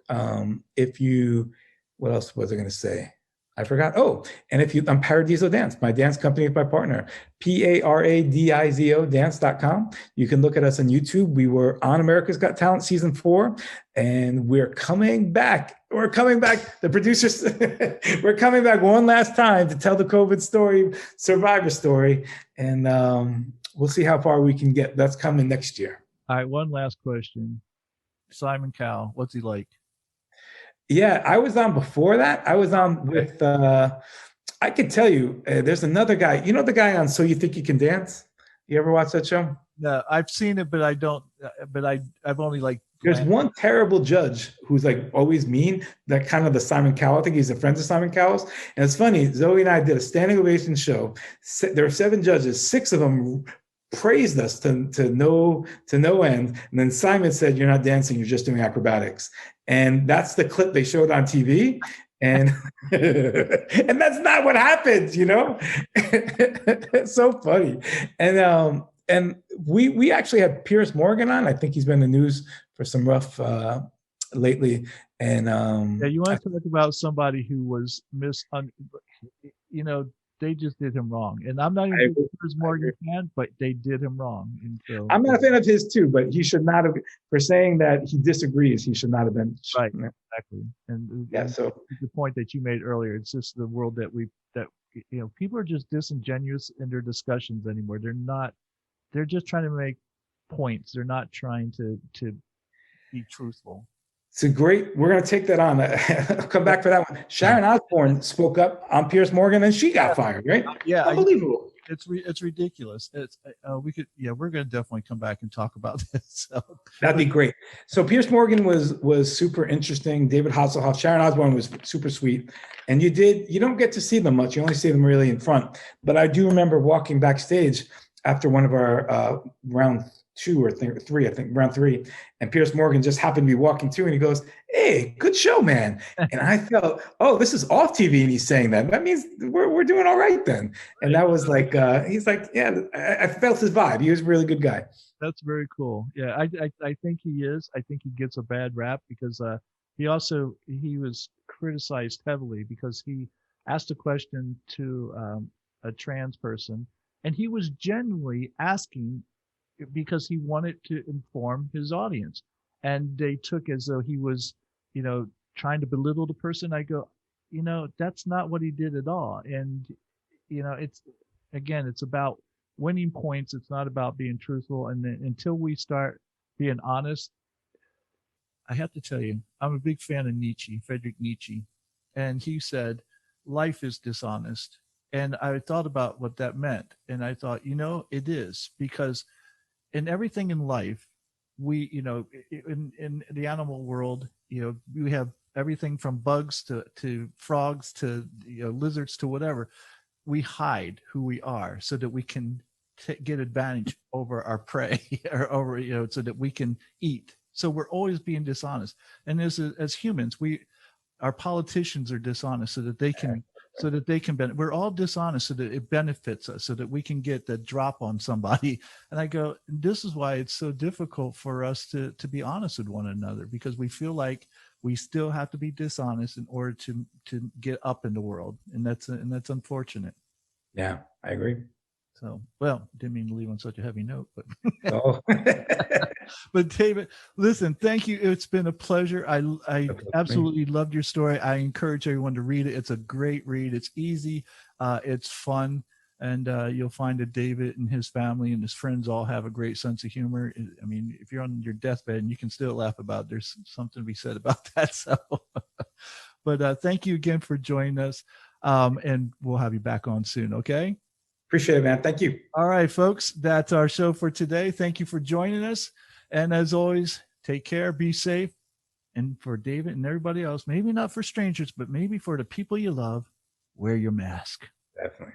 What else was I going to say? I forgot. Oh, and I'm Paradiso Dance, my dance company with my partner, Paradizo dance.com. You can look at us on YouTube. We were on America's Got Talent season 4, and we're coming back. The producers, we're coming back one last time to tell the COVID story, survivor story. And we'll see how far we can get. That's coming next year. All right. One last question. Simon Cowell, what's he like? Yeah, I was on before that. I was on with, I could tell you, there's another guy. You know the guy on So You Think You Can Dance? You ever watch that show? No, I've seen it, but I don't, I've only like. There's one terrible judge who's like always mean, that kind of the Simon Cowell. I think he's a friend of Simon Cowell's. And it's funny, Zoe and I did a standing ovation show. There were 7 judges, 6 of them praised us to no end. And then Simon said, "You're not dancing, you're just doing acrobatics." And that's the clip they showed on TV. And and that's not what happens, It's so funny. And we actually had Piers Morgan on. I think he's been in the news for some rough lately. And yeah, you want to talk about somebody who was they just did him wrong. And I'm not even a Piers Morgan fan, but they did him wrong. And so, I'm not a fan of his too, but he should not have, for saying that he disagrees, he should not have been. Right, exactly. And yeah, so the point that you made earlier, it's just the world that people are just disingenuous in their discussions anymore. They're just trying to make points. They're not trying to be truthful. We're going to take that on. I'll come back for that one. Sharon Osbourne spoke up on Piers Morgan and she got fired, right? Yeah. Unbelievable. It's ridiculous. We're going to definitely come back and talk about this. So. That'd be great. So Piers Morgan was super interesting. David Hasselhoff, Sharon Osbourne was super sweet. And you don't get to see them much. You only see them really in front. But I do remember walking backstage after one of our round 2 or three, I think round 3, and Pierce Morgan just happened to be walking too, and he goes, "Hey, good show, man." And I felt, oh, this is off TV, and he's saying that. That means we're doing all right then. And that was like, he's like, yeah, I felt his vibe. He was a really good guy. That's very cool. Yeah, I think he is. I think he gets a bad rap because he was criticized heavily because he asked a question to a trans person, and he was genuinely asking because he wanted to inform his audience, and they took as though he was, trying to belittle the person. I go, that's not what he did at all. And it's again, it's about winning points. It's not about being truthful. And then, until we start being honest, I have to tell you, I'm a big fan of Friedrich Nietzsche, and he said, life is dishonest. And I thought about what that meant. And I thought, it is, because in everything in life, we, in the animal world, we have everything from bugs to frogs to lizards to whatever. We hide who we are so that we can get advantage over our prey or over, so that we can eat. So we're always being dishonest. And as humans, our politicians are dishonest so that they can we're all dishonest so that it benefits us, so that we can get the drop on somebody. And I go, this is why it's so difficult for us to be honest with one another, because we feel like we still have to be dishonest in order to get up in the world. And that's unfortunate. Yeah, I agree. So, well, didn't mean to leave on such a heavy note, but oh. But David, listen, thank you. It's been a pleasure. I absolutely loved your story. I encourage everyone to read it. It's a great read. It's easy. It's fun. And you'll find that David and his family and his friends all have a great sense of humor. I mean, if you're on your deathbed and you can still laugh about it, there's something to be said about that. So, but thank you again for joining us. And we'll have you back on soon. Okay. Appreciate it, man. Thank you. All right, folks, that's our show for today. Thank you for joining us. And as always, take care, be safe. And for David and everybody else, maybe not for strangers, but maybe for the people you love, wear your mask. Definitely.